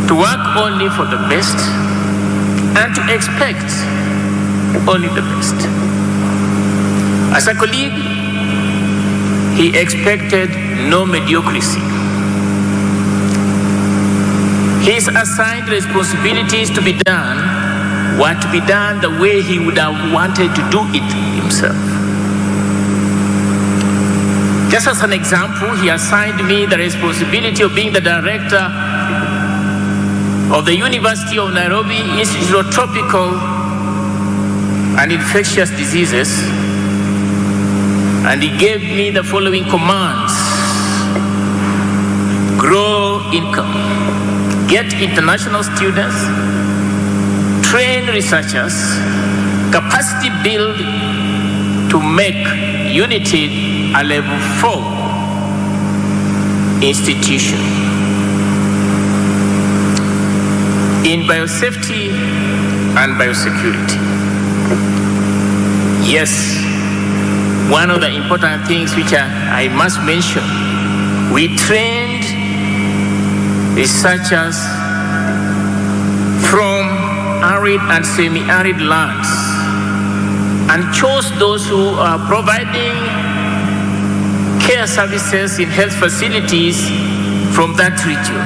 to work only for the best, and to expect only the best. As a colleague, he expected no mediocrity. His assigned responsibilities to be done were to be done the way he would have wanted to do it himself. Just as an example, he assigned me the responsibility of being the director of the University of Nairobi Institute of Tropical and Infectious Diseases, and he gave me the following commands: grow income, get international students, train researchers, capacity build to make Unity a level 4 institution. In biosafety and biosecurity, yes, one of the important things which I must mention, we trained researchers from arid and semi-arid lands and chose those who are providing care services in health facilities from that region.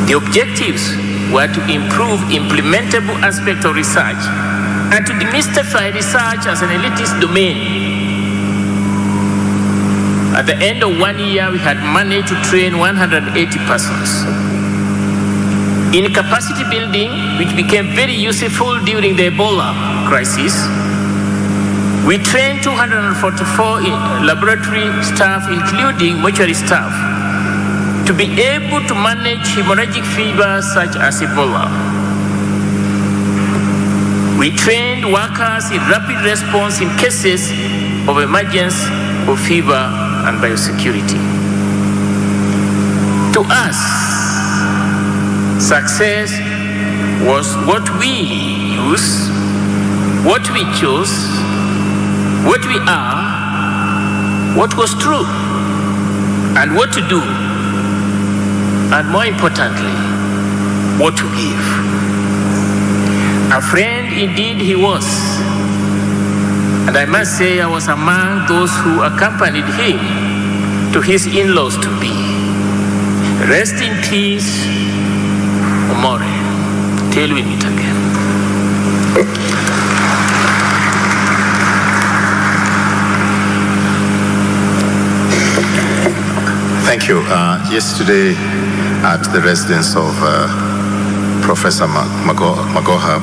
The objectives were to improve implementable aspects of research and to demystify research as an elitist domain. At the end of 1 year, we had managed to train 180 persons. In capacity building, which became very useful during the Ebola crisis, we trained 244 laboratory staff, including mortuary staff, to be able to manage hemorrhagic fevers such as Ebola. We trained workers in rapid response in cases of emergence of fever and biosecurity. To us, success was what we use, what we chose, what we are, what was true, and what to do, and more importantly, what to give. A friend indeed he was, and I must say I was among those who accompanied him to his in-laws to be. Rest in peace, Omore, till we meet again. Thank you. Yesterday at the residence of Professor Magoha,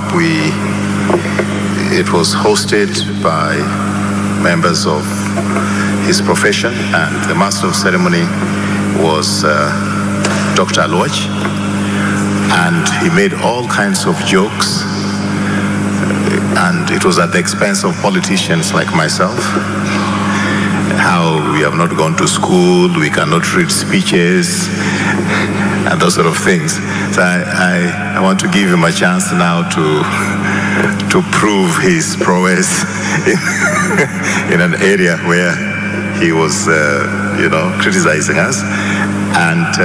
it was hosted by members of his profession, and the master of ceremony was Dr. Aloch, and he made all kinds of jokes, and it was at the expense of politicians like myself. How we have not gone to school, we cannot read speeches, and those sort of things. So I want to give him a chance now to prove his prowess in an area where he was, criticizing us. And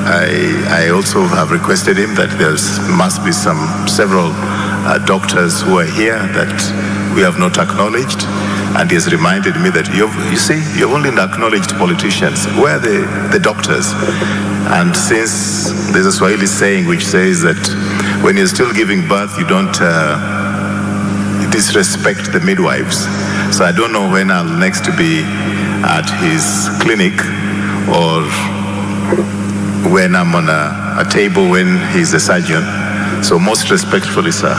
I also have requested him that there must be several doctors who are here that we have not acknowledged. And he has reminded me that you've only acknowledged politicians. Where are the doctors? And since there's a Swahili saying which says that when you're still giving birth, you don't disrespect the midwives. So I don't know when I'll next be at his clinic, or when I'm on a table when he's a surgeon. So most respectfully, sir,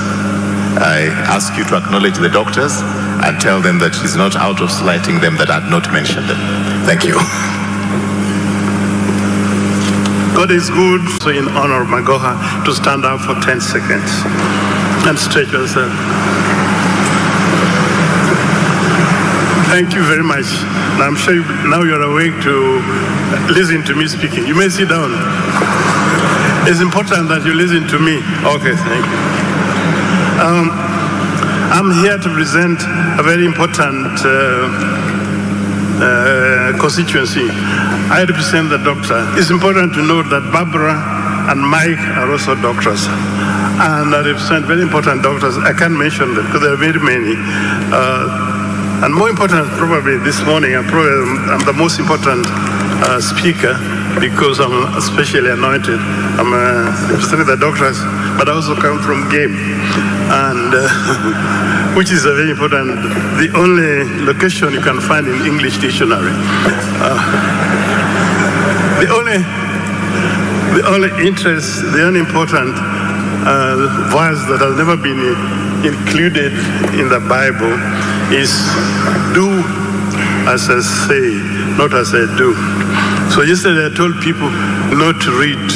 I ask you to acknowledge the doctors and tell them that it's not out of slighting them that I had not mentioned them. Thank you. God is good. So in honor of Magoha, to stand up for 10 seconds and stretch yourself. Thank you very much. Now I'm sure now you're awake to listen to me speaking. You may sit down. It's important that you listen to me. Okay, thank you. I'm here to present a very important constituency. I represent the doctor. It's important to note that Barbara and Mike are also doctors. And I represent very important doctors. I can't mention them because there are very many. And more important, probably this morning, I'm the most important speaker because I'm especially anointed. I'm representing the doctors, but I also come from game, and which is a very important, the only location you can find in English dictionary. The only interest, the only important verse that has never been included in the Bible is do as I say, not as I do. So yesterday I told people not to read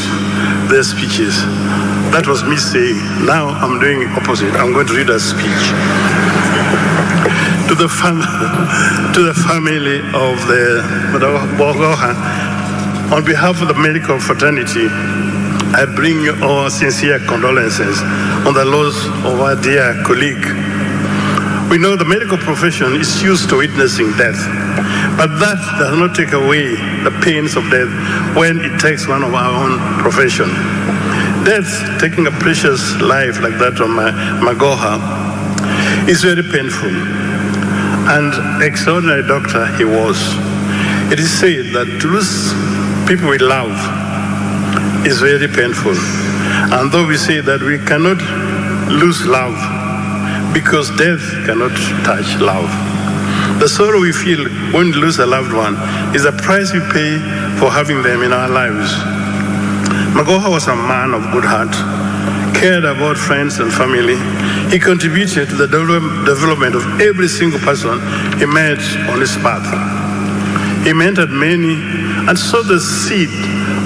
their speeches. That was me saying. Now I'm doing opposite. I'm going to read a speech. To the family of the Magoha, on behalf of the medical fraternity, I bring you our sincere condolences on the loss of our dear colleague. We know the medical profession is used to witnessing death, but that does not take away the pains of death when it takes one of our own profession. Death, taking a precious life like that of Magoha, is very painful. And extraordinary doctor he was. It is said that to lose people we love is very painful. And though we say that we cannot lose love, because death cannot touch love. The sorrow we feel when we lose a loved one is the price we pay for having them in our lives. Magoha was a man of good heart, cared about friends and family. He contributed to the development of every single person he met on his path. He mentored many and sowed the seed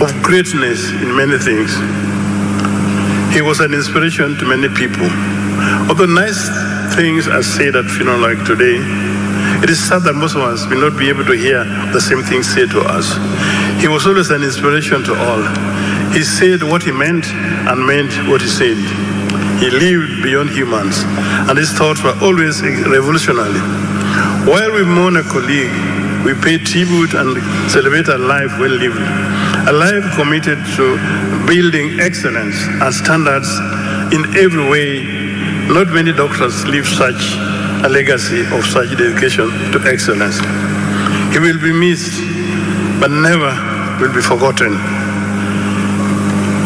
of greatness in many things. He was an inspiration to many people. Although nice things are said at funeral like today, it is sad that most of us will not be able to hear the same things said to us. He was always an inspiration to all. He said what he meant and meant what he said. He lived beyond humans, and his thoughts were always revolutionary. While we mourn a colleague, we pay tribute and celebrate a life well lived, a life committed to building excellence and standards in every way. Not many doctors leave such a legacy of such dedication to excellence. He will be missed, but never will be forgotten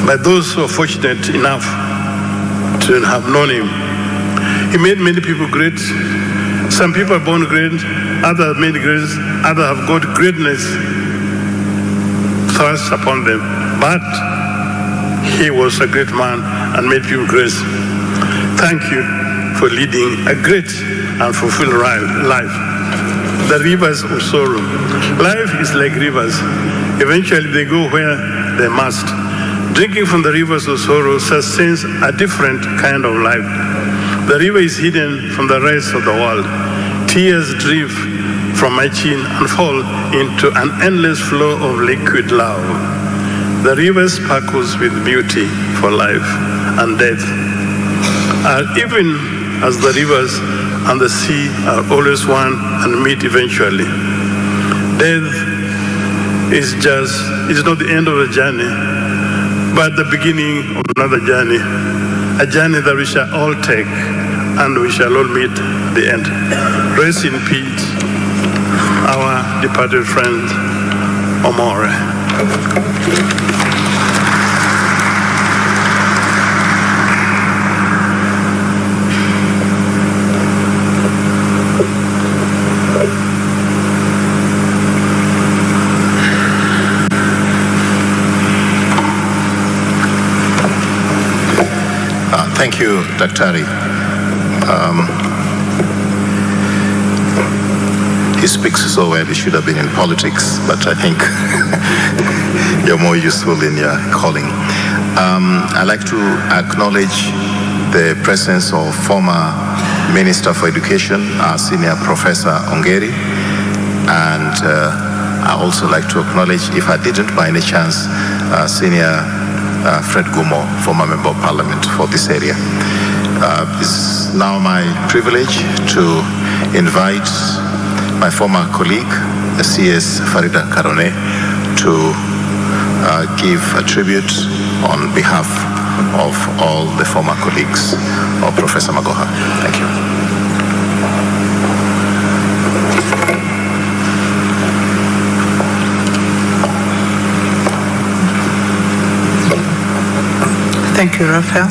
by those who are fortunate enough to have known him. He made many people great. Some people are born great, others have made great, others have got greatness thrust upon them. But he was a great man and made people great. Thank you for leading a great and fulfilled life. The rivers of sorrow. Life is like rivers. Eventually they go where they must. Drinking from the rivers of sorrow sustains a different kind of life. The river is hidden from the rest of the world. Tears drip from my chin and fall into an endless flow of liquid love. The river sparkles with beauty for life and death. Even as the rivers and the sea are always one and meet eventually. Death is not the end of the journey, but the beginning of another journey, a journey that we shall all take and we shall all meet the end. Rest in peace, our departed friend, Omore. Thank you, Daktari. He speaks so well, he should have been in politics, but I think you're more useful in your calling. I'd like to acknowledge the presence of former Minister for Education, our Senior Professor Ongeri, and I also like to acknowledge, if I didn't by any chance, Senior Fred Gumo, former Member of Parliament for this area. It's now my privilege to invite my former colleague, CS Farida Karone to give a tribute on behalf of all the former colleagues of Professor Magoha. Thank you. Thank you, Raphael.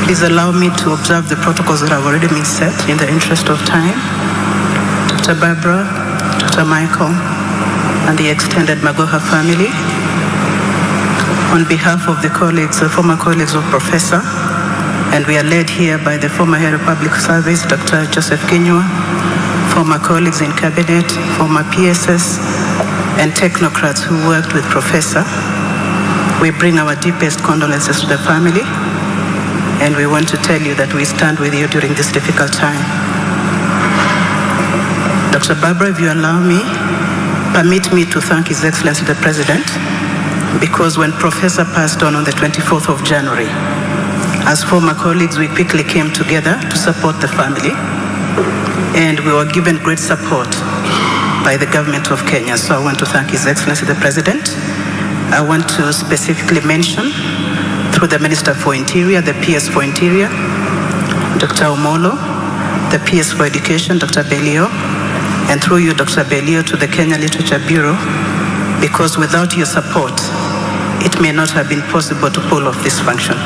Please allow me to observe the protocols that have already been set in the interest of time. Dr. Barbara, Dr. Michael, and the extended Magoha family, on behalf of the colleagues, the former colleagues of Professor, and we are led here by the former Head of Public Service, Dr. Joseph Kinyua, former colleagues in Cabinet, former PSS, and technocrats who worked with Professor. We bring our deepest condolences to the family, and we want to tell you that we stand with you during this difficult time. Dr. Barbara, if you allow me, permit me to thank His Excellency the President, because when Professor passed on the 24th of January, as former colleagues, we quickly came together to support the family, and we were given great support by the government of Kenya. So I want to thank His Excellency the President. I want to specifically mention, through the Minister for Interior, the PS for Interior, Dr. Omolo, the PS for Education, Dr. Belio, and through you, Dr. Belio, to the Kenya Literature Bureau, because without your support, it may not have been possible to pull off this function.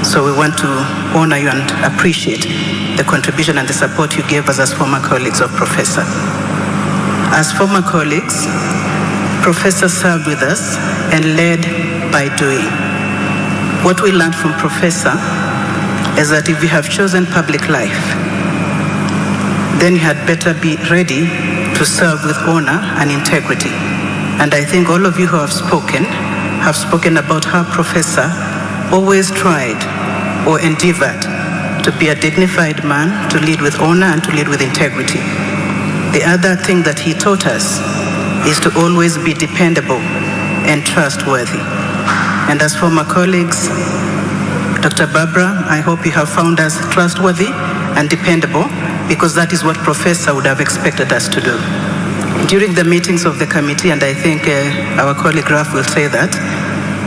So we want to honor you and appreciate the contribution and the support you gave us as former colleagues of Professor. As former colleagues, Professor served with us and led by doing. What we learned from Professor is that if you have chosen public life, then you had better be ready to serve with honor and integrity. And I think all of you who have spoken about how Professor always tried or endeavored to be a dignified man, to lead with honor and to lead with integrity. The other thing that he taught us is to always be dependable and trustworthy. And as former colleagues, Dr. Barbara, I hope you have found us trustworthy and dependable, because that is what Professor would have expected us to do. During the meetings of the committee, and I think our colleague Raf will say that,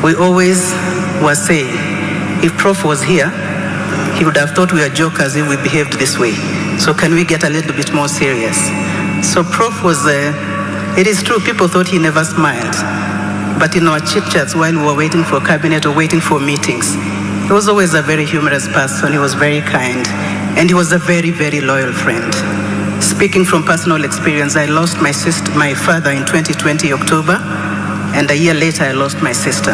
we always were saying, if Prof was here, he would have thought we were jokers if we behaved this way. So can we get a little bit more serious? So Prof was it is true, people thought he never smiled. But in our chit-chats while we were waiting for cabinet or waiting for meetings, he was always a very humorous person. He was very kind. And he was a very, very loyal friend. Speaking from personal experience, I lost my father in 2020, October, and a year later I lost my sister.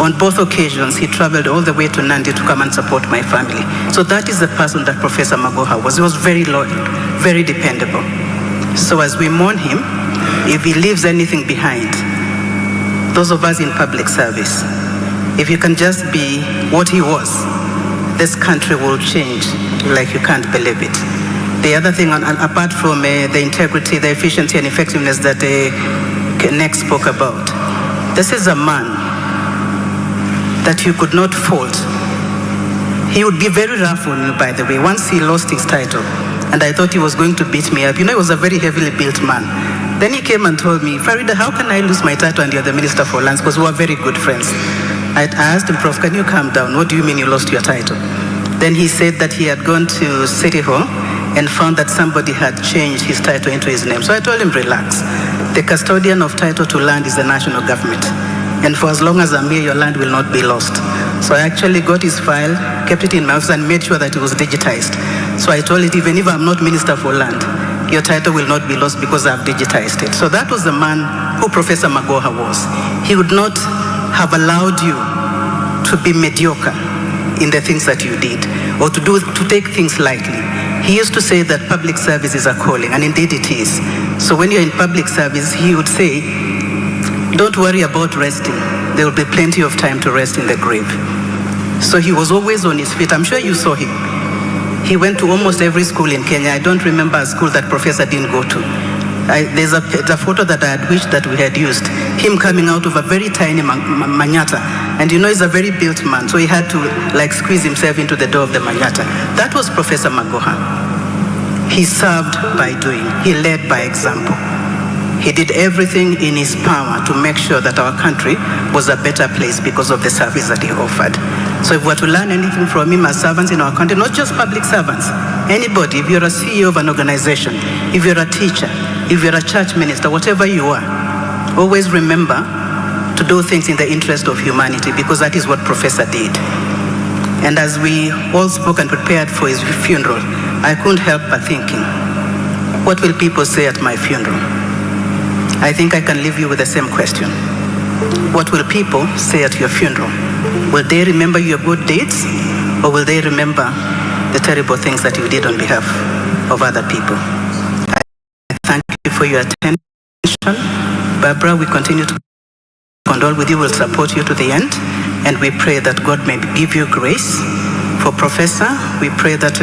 On both occasions, he traveled all the way to Nandi to come and support my family. So that is the person that Professor Magoha was. He was very loyal, very dependable. So as we mourn him, if he leaves anything behind, those of us in public service, if you can just be what he was, this country will change like you can't believe it. The other thing, apart from the integrity, the efficiency and effectiveness that Nick spoke about, this is a man that you could not fault. He would be very rough on you, by the way. Once he lost his title, and I thought he was going to beat me up. You know, he was a very heavily built man. Then he came and told me, Farida, how can I lose my title and you're the Minister for Lands? Because we were very good friends. I asked him, Prof, can you calm down? What do you mean you lost your title? Then he said that he had gone to City Hall and found that somebody had changed his title into his name. So I told him, relax. The custodian of title to land is the national government. And for as long as I'm here, your land will not be lost. So I actually got his file, kept it in my office, and made sure that it was digitized. So I told it, even if I'm not Minister for Land, your title will not be lost because I've digitized it. So that was the man who Professor Magoha was. He would not have allowed you to be mediocre in the things that you did, or to take things lightly. He used to say that public service is a calling, and indeed it is. So when you're in public service, he would say, don't worry about resting. There will be plenty of time to rest in the grave. So he was always on his feet. I'm sure you saw him. He went to almost every school in Kenya. I don't remember a school that Professor didn't go to. There's a photo that I had wished that we had used. Him coming out of a very tiny Manatha. And you know, he's a very built man, so he had to squeeze himself into the door of the Manatha. That was Professor Magoha. He served by doing. He led by example. He did everything in his power to make sure that our country was a better place because of the service that he offered. So if we're to learn anything from him as servants in our country, not just public servants, anybody, if you're a CEO of an organization, if you're a teacher, if you're a church minister, whatever you are, always remember to do things in the interest of humanity, because that is what Professor did. And as we all spoke and prepared for his funeral, I couldn't help but thinking, what will people say at my funeral? I think I can leave you with the same question. What will people say at your funeral? Will they remember your good deeds, or will they remember the terrible things that you did on behalf of other people? I thank you for your attention. Barbara, we continue to condole with you, will support you to the end, and we pray that God may give you grace. For Professor, we pray that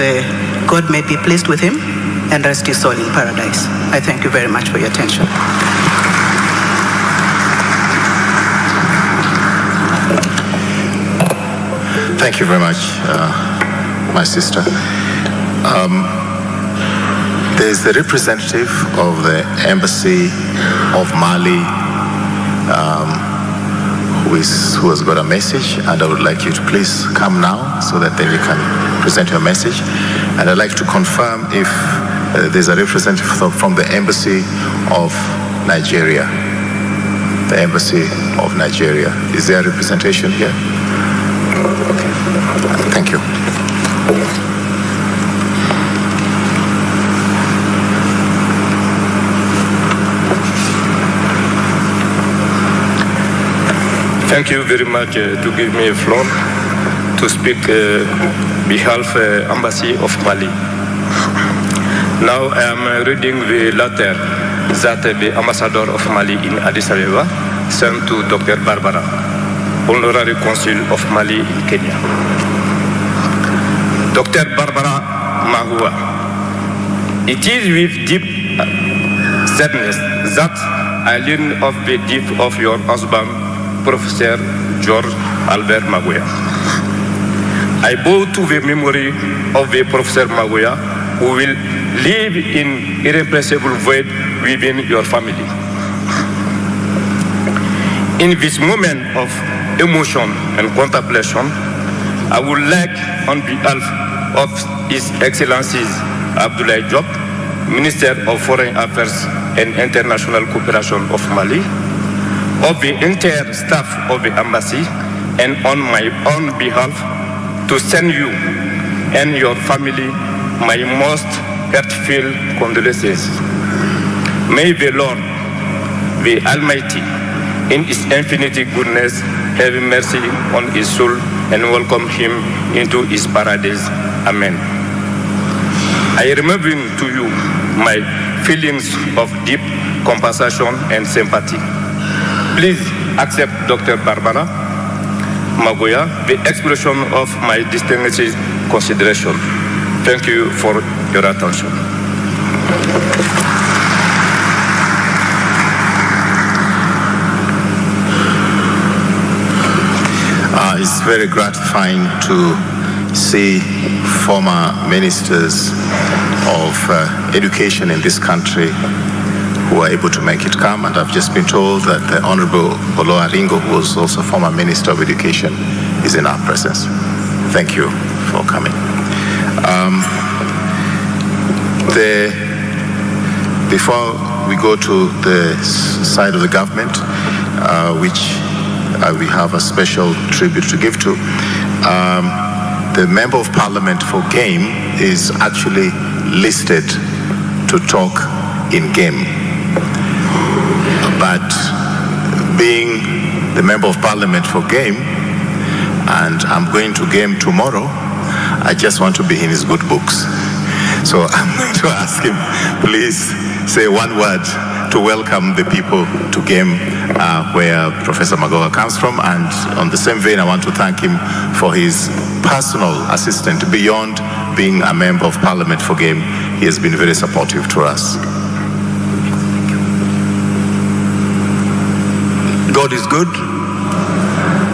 God may be pleased with him and rest his soul in paradise. I thank you very much for your attention. Thank you very much, my sister. There's the representative of the Embassy of Mali who has got a message, and I would like you to please come now so that then you can present your message. And I'd like to confirm if there's a representative from the Embassy of Nigeria. The Embassy of Nigeria. Is there a representation here? Okay. Thank you. Thank you very much to give me a floor to speak behalf Embassy of Mali. Now I am reading the letter that the Ambassador of Mali in Addis Ababa sent to Dr. Barbara, Honorary Consul of Mali in Kenya. Dr. Barbara Magoha, it is with deep sadness that I learn of the death of your husband, Professor George Albert Magoha. I bow to the memory of the Professor Magoha, who will live in irreplaceable void within your family. In this moment of emotion and contemplation, I would like, on behalf of His Excellencies Abdoulaye Diop, Minister of Foreign Affairs and International Cooperation of Mali, of the entire staff of the embassy, and on my own behalf, to send you and your family my most heartfelt condolences. May the Lord, the Almighty, in His infinite goodness, have mercy on his soul and welcome him into His paradise. Amen. I remember to you my feelings of deep compassion and sympathy. Please accept Dr. Barbara Magoha, the expression of my distinguished consideration. Thank you for your attention. It's very gratifying to see former ministers of education in this country who are able to make it come, and I've just been told that the Honorable Olo Aringo, who was also former Minister of Education, is in our presence. Thank you for coming. Before we go to the side of the government, which we have a special tribute to give to, the Member of Parliament for Game is actually listed to talk in Game. But being the Member of Parliament for Game, and I'm going to Game tomorrow, I just want to be in his good books. So I'm going to ask him, please say one word to welcome the people to Game, where Professor Magoha comes from. And on the same vein, I want to thank him for his personal assistance. Beyond being a Member of Parliament for Game, he has been very supportive to us. God is good,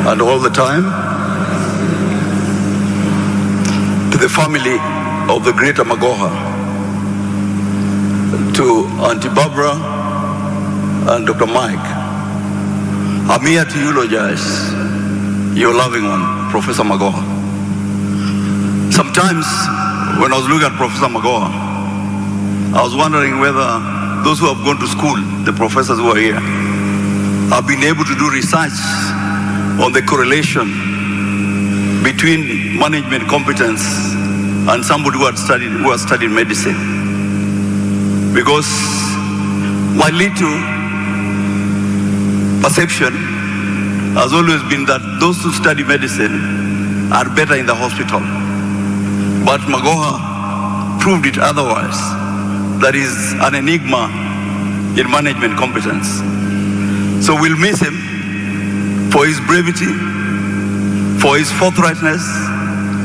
and all the time. To the family of the great Magoha, to Auntie Barbara, and Dr. Mike, I'm here to eulogize your loving one, Professor Magoha. Sometimes when I was looking at Professor Magoha, I was wondering whether those who have gone to school, the professors who are here, have been able to do research on the correlation between management competence and somebody who has studied medicine. Because my little perception has always been that those who study medicine are better in the hospital. But Magoha proved it otherwise. That is an enigma in management competence. So we'll miss him for his brevity, for his forthrightness,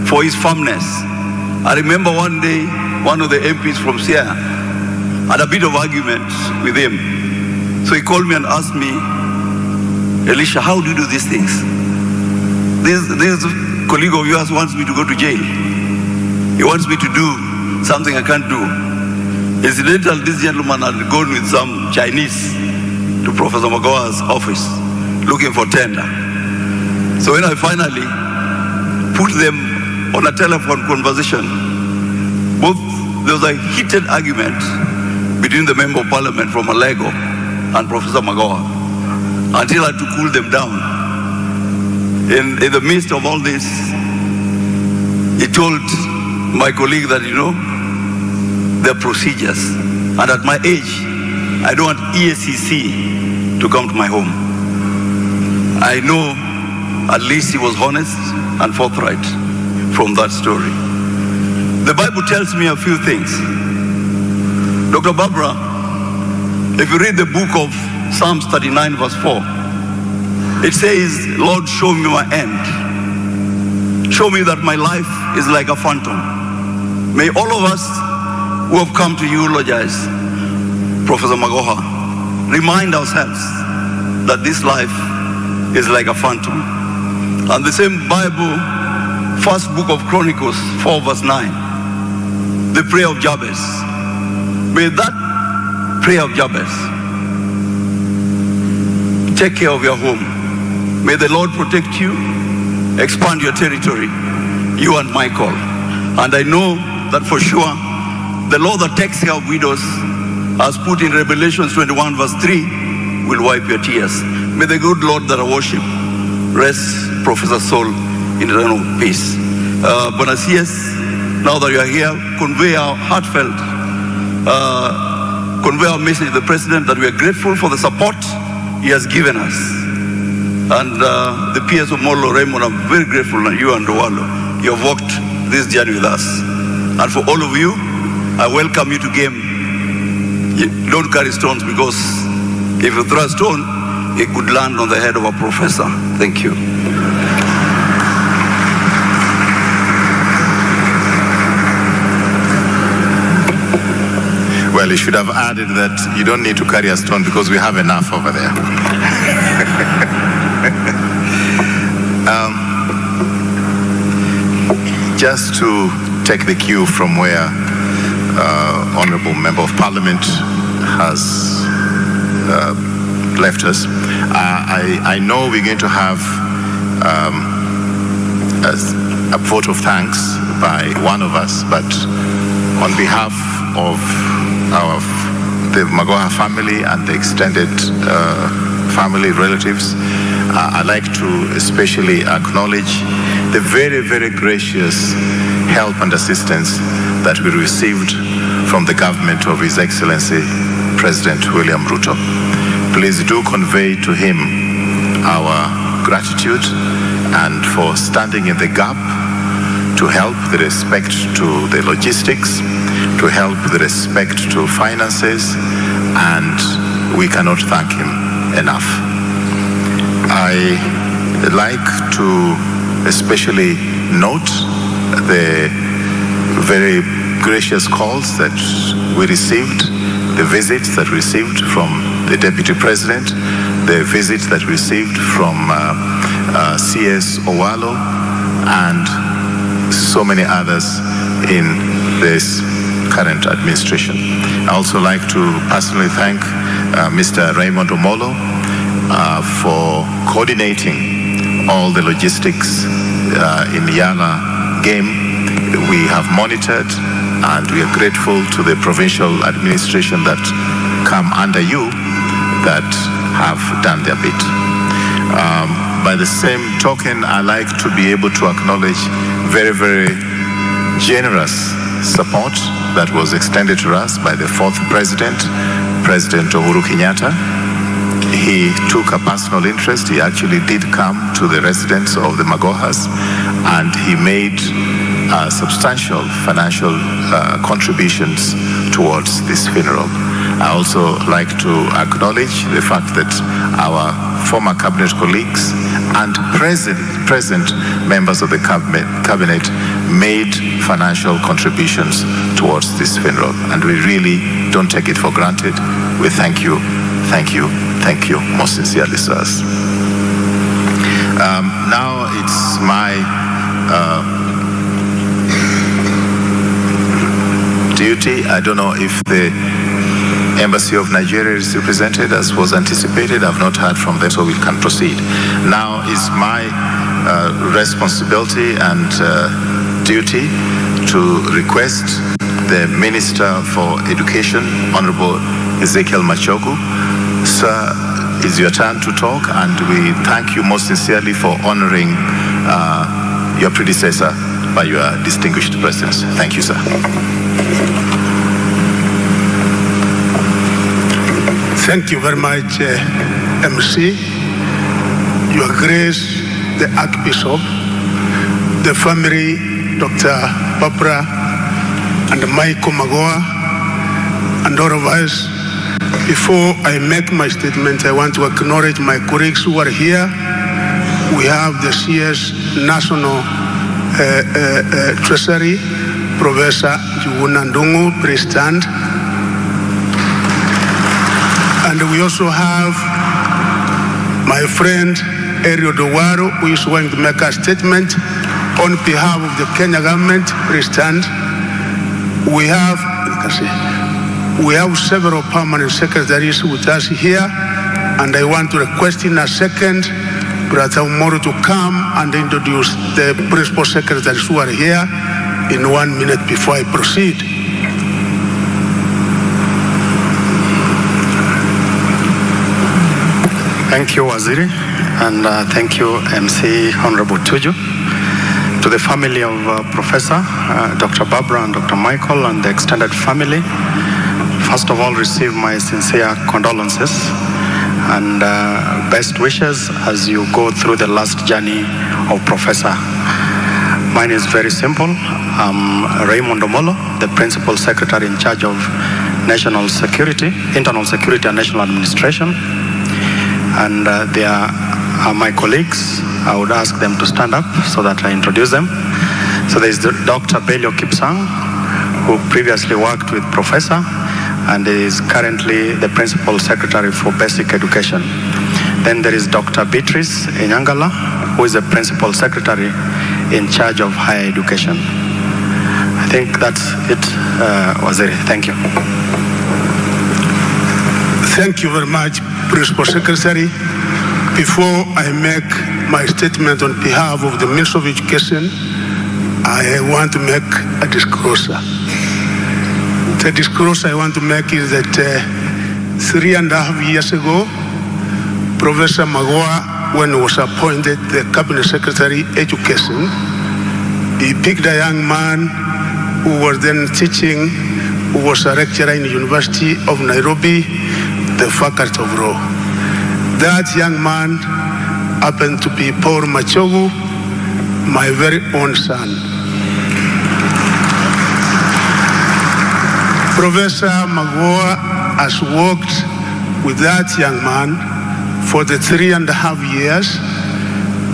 for his firmness. I remember one day, one of the MPs from Sierra had a bit of argument with him. So he called me and asked me, Elisha, how do you do these things? This colleague of yours wants me to go to jail. He wants me to do something I can't do. Incidentally, this gentleman had gone with some Chinese to Professor Magoha's office looking for tender. So when I finally put them on a telephone conversation, there was a heated argument between the Member of Parliament from Alego and Professor Magoha until I had to cool them down. In the midst of all this, he told my colleague that, there are procedures. And at my age, I don't want ESCC to come to my home. I know at least he was honest and forthright from that story. The Bible tells me a few things. Dr. Barbara, if you read the book of Psalms 39 verse 4, it says, Lord, show me my end. Show me that my life is like a phantom. May all of us who have come to eulogize Professor Magoha remind ourselves that this life is like a phantom. And the same Bible, first book of Chronicles 4 verse 9, the prayer of Jabez. May that prayer of Jabez take care of your home. May the Lord protect you, expand your territory, you and Michael. And I know that for sure, the law that takes care of widows, as put in Revelation 21 verse 3, will wipe your tears. May the good Lord that I worship rest Professor Saul in eternal peace. Bonacious, now that you are here, convey our heartfelt, convey our message to the President that we are grateful for the support he has given us. And the peers of Molo Raymond, I'm very grateful, and you and Owalo, you have walked this journey with us. And for all of you, I welcome you to game. Don't carry stones, because if you throw a stone, it could land on the head of a professor. Thank you. Well, you should have added that you don't need to carry a stone because we have enough over there. Just to take the cue from where Honorable Member of Parliament has left us, I know we're going to have a vote of thanks by one of us, but on behalf of the Magoha family and the extended family relatives, I'd like to especially acknowledge the very, very gracious help and assistance that we received from the government of His Excellency President William Ruto. Please do convey to him our gratitude and for standing in the gap to help with respect to the logistics, to help with respect to finances, and we cannot thank him enough. I'd like to especially note the very gracious calls that we received, the visits that we received from the Deputy President, the visits that we received from CS Owalo, and so many others in this current administration. I also like to personally thank Mr. Raymond Omolo for coordinating all the logistics in Yala game. We have monitored, and we are grateful to the provincial administration that come under you that have done their bit. By the same token, I like to be able to acknowledge very, very generous support that was extended to us by the fourth president, President Uhuru Kenyatta. He took a personal interest. He actually did come to the residence of the Magohas, and he made substantial financial contributions towards this funeral. I also like to acknowledge the fact that our former cabinet colleagues and present members of the cabinet made financial contributions towards this funeral, and we really don't take it for granted. We thank you most sincerely, sirs. Now it's my duty. I don't know if the Embassy of Nigeria is represented as was anticipated. I've not heard from them, so we can proceed. Now is my responsibility and duty to request the Minister for Education, Honorable Ezekiel Machogu. Sir, it's your turn to talk, and we thank you most sincerely for honoring your predecessor by your distinguished presence. Thank you, sir. Thank you very much, MC, Your Grace, the Archbishop, the family, Dr. Barbara and Michael Magoha, and all of us. Before I make my statement, I want to acknowledge my colleagues who are here. We have the CS National Treasury, Professor Juguna Ndungu, please stand. And we also have my friend Erio Dowaro, who is going to make a statement on behalf of the Kenya government. Please stand. We have several permanent secretaries with us here, and I want to request in a second Brother Umoro to come and introduce the principal secretaries who are here in 1 minute before I proceed. Thank you, Waziri, and thank you, MC Honorable Tuju. To the family of Professor Dr. Barbara and Dr. Michael and the extended family, first of all, receive my sincere condolences and best wishes as you go through the last journey of Professor. Mine is very simple. I'm Raymond Omolo, the Principal Secretary in charge of National Security, Internal Security and National Administration. And they are my colleagues. I would ask them to stand up so that I introduce them. So there is Dr. Belio Kipsang, who previously worked with Professor and is currently the Principal Secretary for Basic Education. Then there is Dr. Beatrice Enyangala, who is the Principal Secretary in charge of higher education. I think that's it, Waziri. Thank you. Thank you very much, Principal Secretary. Before I make my statement on behalf of the Minister of Education, I want to make a disclosure. The disclosure I want to make is that 3.5 years ago, Professor Magoha, when he was appointed the Cabinet Secretary Education, he picked a young man who was then teaching, who was a lecturer in the University of Nairobi, the Faculty of Law. That young man happened to be Paul Machogu, my very own son. Professor Magoha has worked with that young man for the 3.5 years.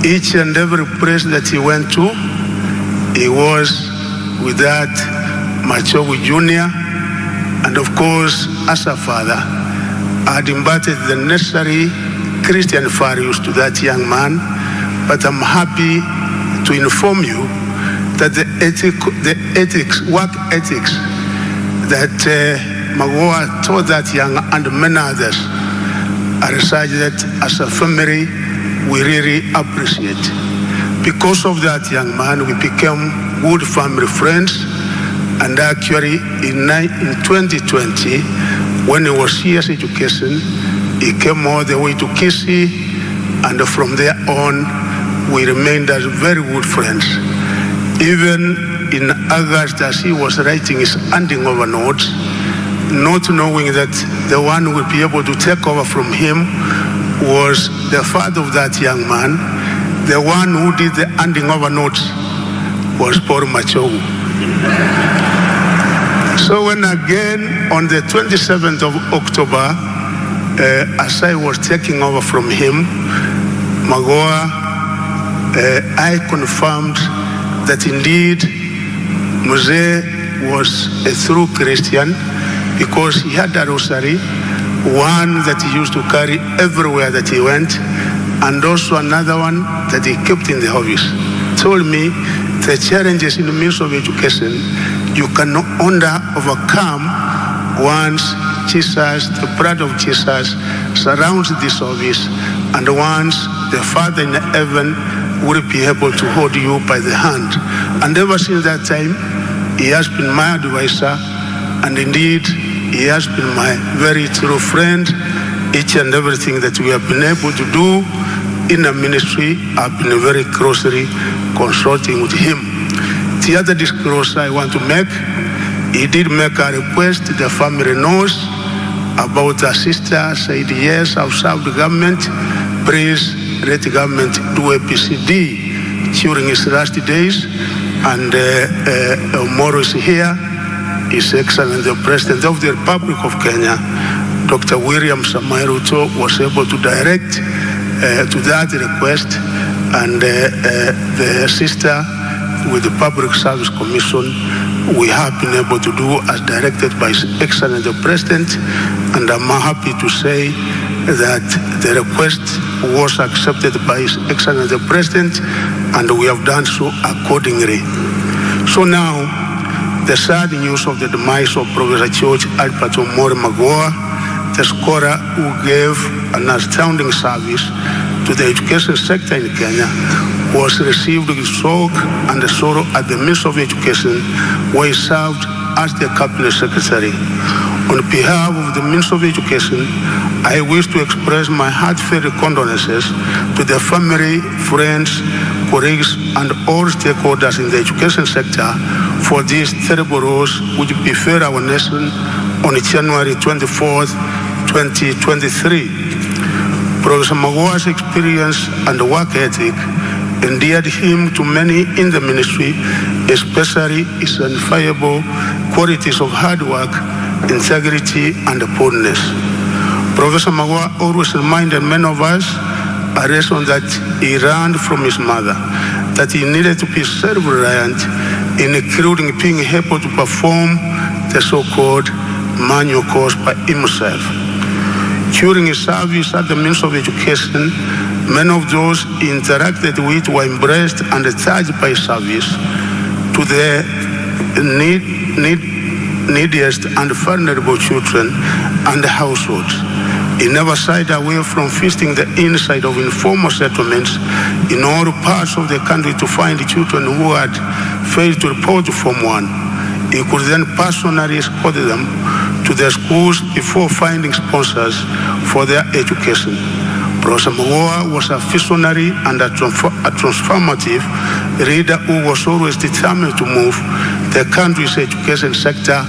Each and every place that he went to, he was with that Machogu Jr. And of course, as a father, I had imparted the necessary Christian values to that young man, but I'm happy to inform you that the work ethics that Magoha taught that young and many others are such that as a family, we really appreciate. Because of that young man, we became good family friends. And actually, in 2020, when he was CS Education, he came all the way to Kisii, and from there on, we remained as very good friends. Even in August, as he was writing his handing over notes, not knowing that the one who would be able to take over from him was the father of that young man, the one who did the handing over notes was Paul Machogu. So when again, on the 27th of October, as I was taking over from him, Magoha, I confirmed that indeed Mzee was a true Christian, because he had a rosary, one that he used to carry everywhere that he went, and also another one that he kept in the office. Told me the challenges in the midst of education you can only overcome once Jesus, the blood of Jesus, surrounds this office, and once the Father in heaven will be able to hold you by the hand. And ever since that time, he has been my advisor, and indeed, he has been my very true friend. Each and everything that we have been able to do in the ministry, I've been very closely consulting with him. The other disclosure I want to make, he did make a request, the family knows about her sister, said yes, I've served the government, please let the government do a PCD during his last days, and Moro is here. His Excellency the President of the Republic of Kenya, Dr. William Samoei Ruto, was able to direct to that request, and the sister with the Public Service Commission, we have been able to do as directed by His Excellency the President, and I'm happy to say that the request was accepted by His Excellency the President, and we have done so accordingly. So now, the sad news of the demise of Professor George Albert Omori Magoha, the scholar who gave an astounding service to the education sector in Kenya, was received with shock and sorrow at the Ministry of Education, where he served as the Cabinet Secretary. On behalf of the Ministry of Education, I wish to express my heartfelt condolences to the family, friends, colleagues, and all stakeholders in the education sector for this terrible loss which befell our nation on January 24th, 2023. Professor Magoha's experience and work ethic endeared him to many in the ministry, especially his unfiable qualities of hard work, integrity, and boldness. Professor Magoha always reminded many of us a lesson that he learned from his mother, that he needed to be self-reliant, including being able to perform the so-called manual course by himself. During his service at the Ministry of Education, many of those he interacted with were embraced and touched by service to the neediest and vulnerable children and households. He never shied away from visiting the inside of informal settlements in all parts of the country to find children who had failed to report to Form 1. He could then personally escort them to their schools before finding sponsors for their education. Professor Magoha was a visionary and a transformative leader who was always determined to move the country's education sector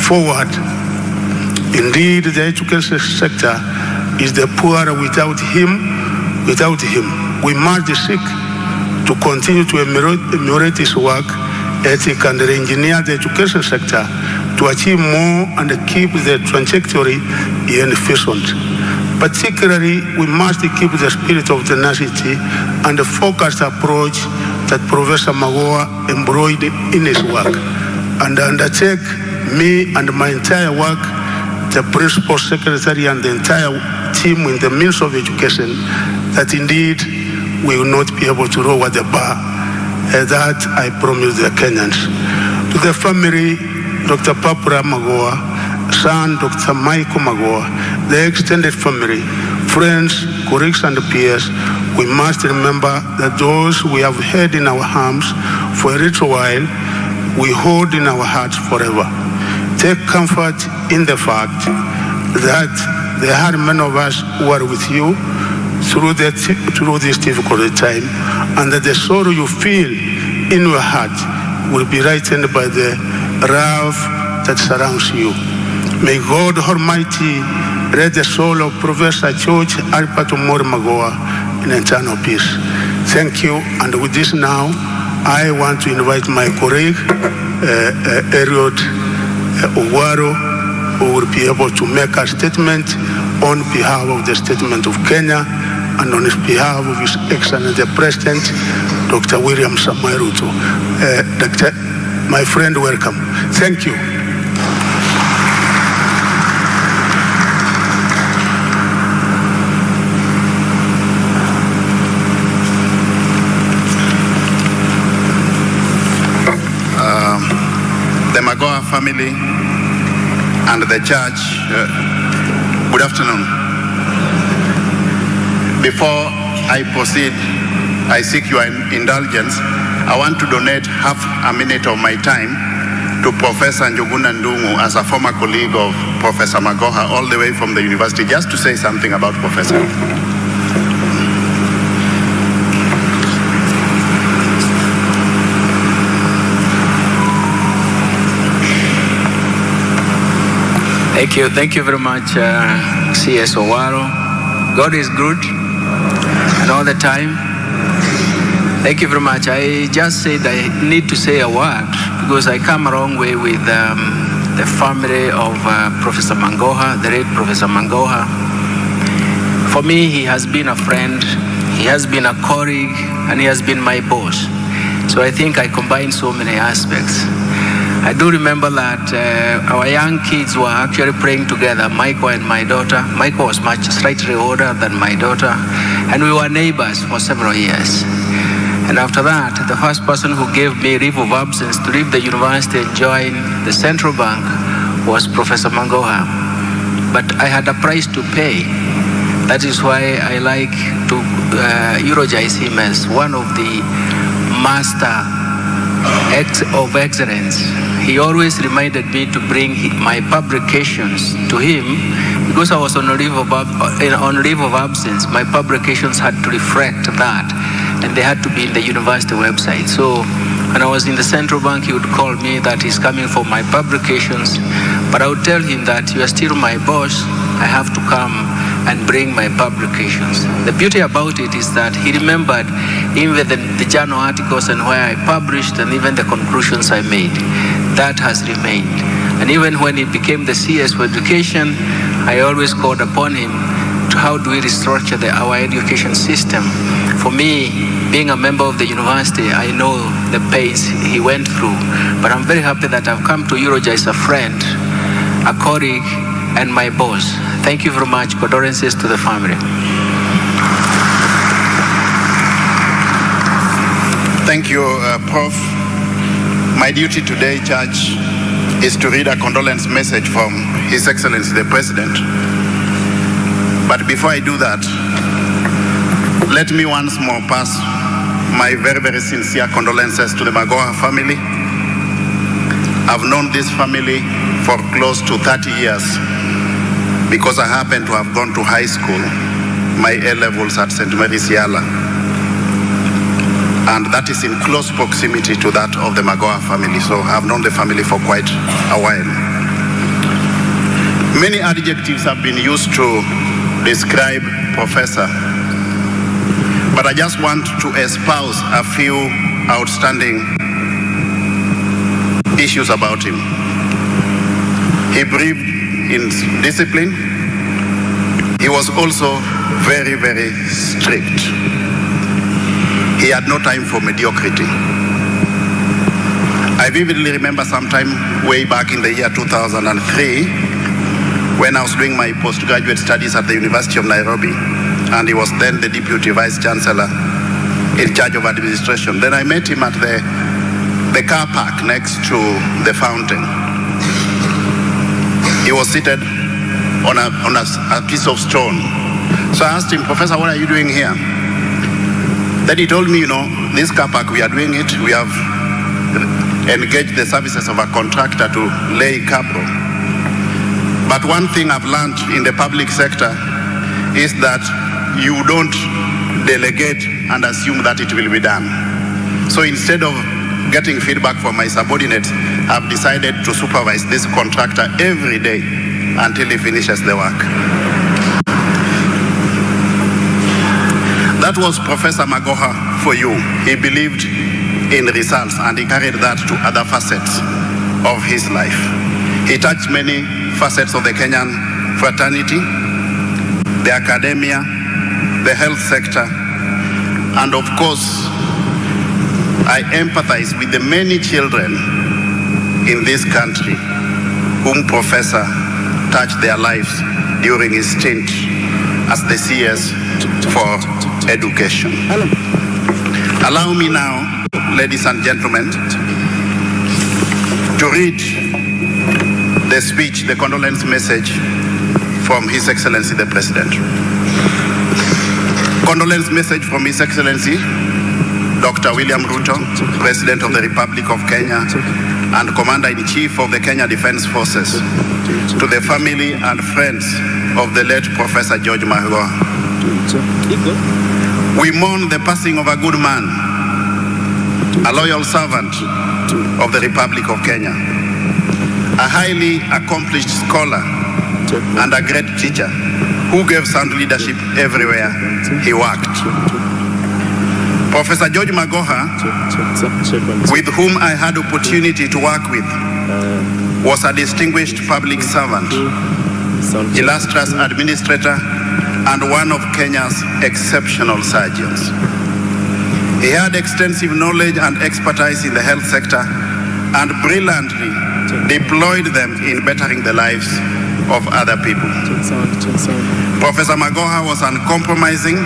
forward. Indeed, the education sector is the poorer without him. We must seek to continue to emulate his work ethic and engineer the education sector to achieve more and keep the trajectory he envisioned. Particularly, we must keep the spirit of tenacity and the focused approach that Professor Magoha embroidered in his work, and undertake me and my entire work, the Principal Secretary and the entire team in the Ministry of Education, that indeed we will not be able to lower the bar. That I promise the Kenyans. To the family, Dr. Papura Magoha, son Dr. Michael Magoha, the extended family, Friends, colleagues, and peers, we must remember that those we have held in our arms for a little while, we hold in our hearts forever. Take comfort in the fact that there are many of us who are with you through this difficult time, and that the sorrow you feel in your heart will be lightened by the love that surrounds you. May God Almighty rest the soul of Professor George Albert Omori Magoha in eternal peace. Thank you, and with this now, I want to invite my colleague, Eliud Owaro, who will be able to make a statement on behalf of the Statement of Kenya and on behalf of His Excellency the President, Dr. William Samoei Ruto. Doctor, my friend, welcome. Thank you. The Magoha family and the church, good afternoon. Before I proceed, I seek your indulgence. I want to donate half a minute of my time to Professor Njuguna Ndung'u as a former colleague of Professor Magoha all the way from the university, just to say something about Professor. Thank you very much, CS Owaro. God is good, and all the time. Thank you very much. I just said I need to say a word because I come a long way with the family of Professor Magoha, the late Professor Magoha. For me, he has been a friend, he has been a colleague, and he has been my boss. So I think I combine so many aspects. I do remember that our young kids were actually praying together, Michael and my daughter. Michael was slightly older than my daughter, and we were neighbors for several years. And after that, the first person who gave me leave of absence to leave the university and join the central bank was Professor Magoha. But I had a price to pay. That is why I like to eulogize him as one of the master of excellence. He always reminded me to bring my publications to him because I was on leave of absence. My publications had to reflect that, and they had to be in the university website. So when I was in the central bank, he would call me that he's coming for my publications, but I would tell him that you are still my boss. I have to come and bring my publications. The beauty about it is that he remembered even the journal articles and where I published and even the conclusions I made. That has remained. And even when he became the CS for education, I always called upon him to how do we restructure our education system. For me, being a member of the university, I know the pains he went through. But I'm very happy that I've come to eulogize a friend, a colleague, and my boss. Thank you very much. Condolences to the family. Thank you, Prof. My duty today, Church, is to read a condolence message from His Excellency the President. But before I do that, let me once more pass my very, very sincere condolences to the Magoha family. I've known this family for close to 30 years because I happen to have gone to high school, my A-levels at St. Mary's Yala. And that is in close proximity to that of the Magoha family. So I've known the family for quite a while. Many adjectives have been used to describe Professor, but I just want to espouse a few outstanding issues about him. He believed in discipline. He was also very, very strict. He had no time for mediocrity. I vividly remember sometime way back in the year 2003 when I was doing my postgraduate studies at the University of Nairobi, and he was then the Deputy Vice Chancellor in charge of administration. Then I met him at the car park next to the fountain. He was seated on a piece of stone So I asked him, Professor, what are you doing here? Then he told me, this car park, we are doing it. We have engaged the services of a contractor to lay cable. But one thing I've learned in the public sector is that you don't delegate and assume that it will be done. So instead of getting feedback from my subordinates, I've decided to supervise this contractor every day until he finishes the work. That was Professor Magoha for you. He believed in results and he carried that to other facets of his life. He touched many facets of the Kenyan fraternity, the academia, the health sector, and of course, I empathize with the many children in this country whom Professor touched their lives during his stint as the CS for education. Allow me now, ladies and gentlemen, to read the speech, the condolence message from His Excellency the President. Condolence message from His Excellency Dr. William Ruto, President of the Republic of Kenya and Commander-in-Chief of the Kenya Defense Forces, to the family and friends of the late Professor George Magoha. We mourn the passing of a good man, a loyal servant of the Republic of Kenya, a highly accomplished scholar and a great teacher who gave sound leadership everywhere he worked. Professor George Magoha, with whom I had opportunity to work with, was a distinguished public servant, illustrious administrator, and one of Kenya's exceptional surgeons. He had extensive knowledge and expertise in the health sector and brilliantly deployed them in bettering the lives of other people. Professor Magoha was uncompromising,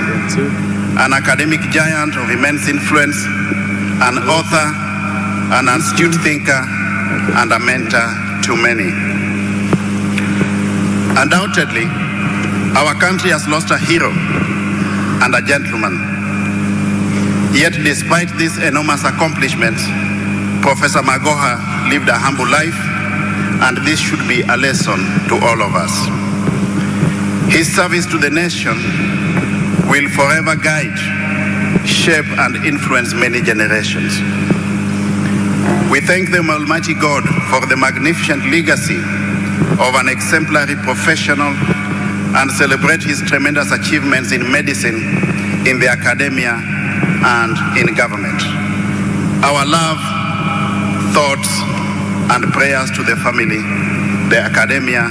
an academic giant of immense influence, an author, an astute thinker, and a mentor to many. Undoubtedly, our country has lost a hero and a gentleman. Yet despite these enormous accomplishments, Professor Magoha lived a humble life, and this should be a lesson to all of us. His service to the nation will forever guide, shape, and influence many generations. We thank the Almighty God for the magnificent legacy of an exemplary professional and celebrate his tremendous achievements in medicine, in the academia, and in government. Our love, thoughts, and prayers to the family, the academia,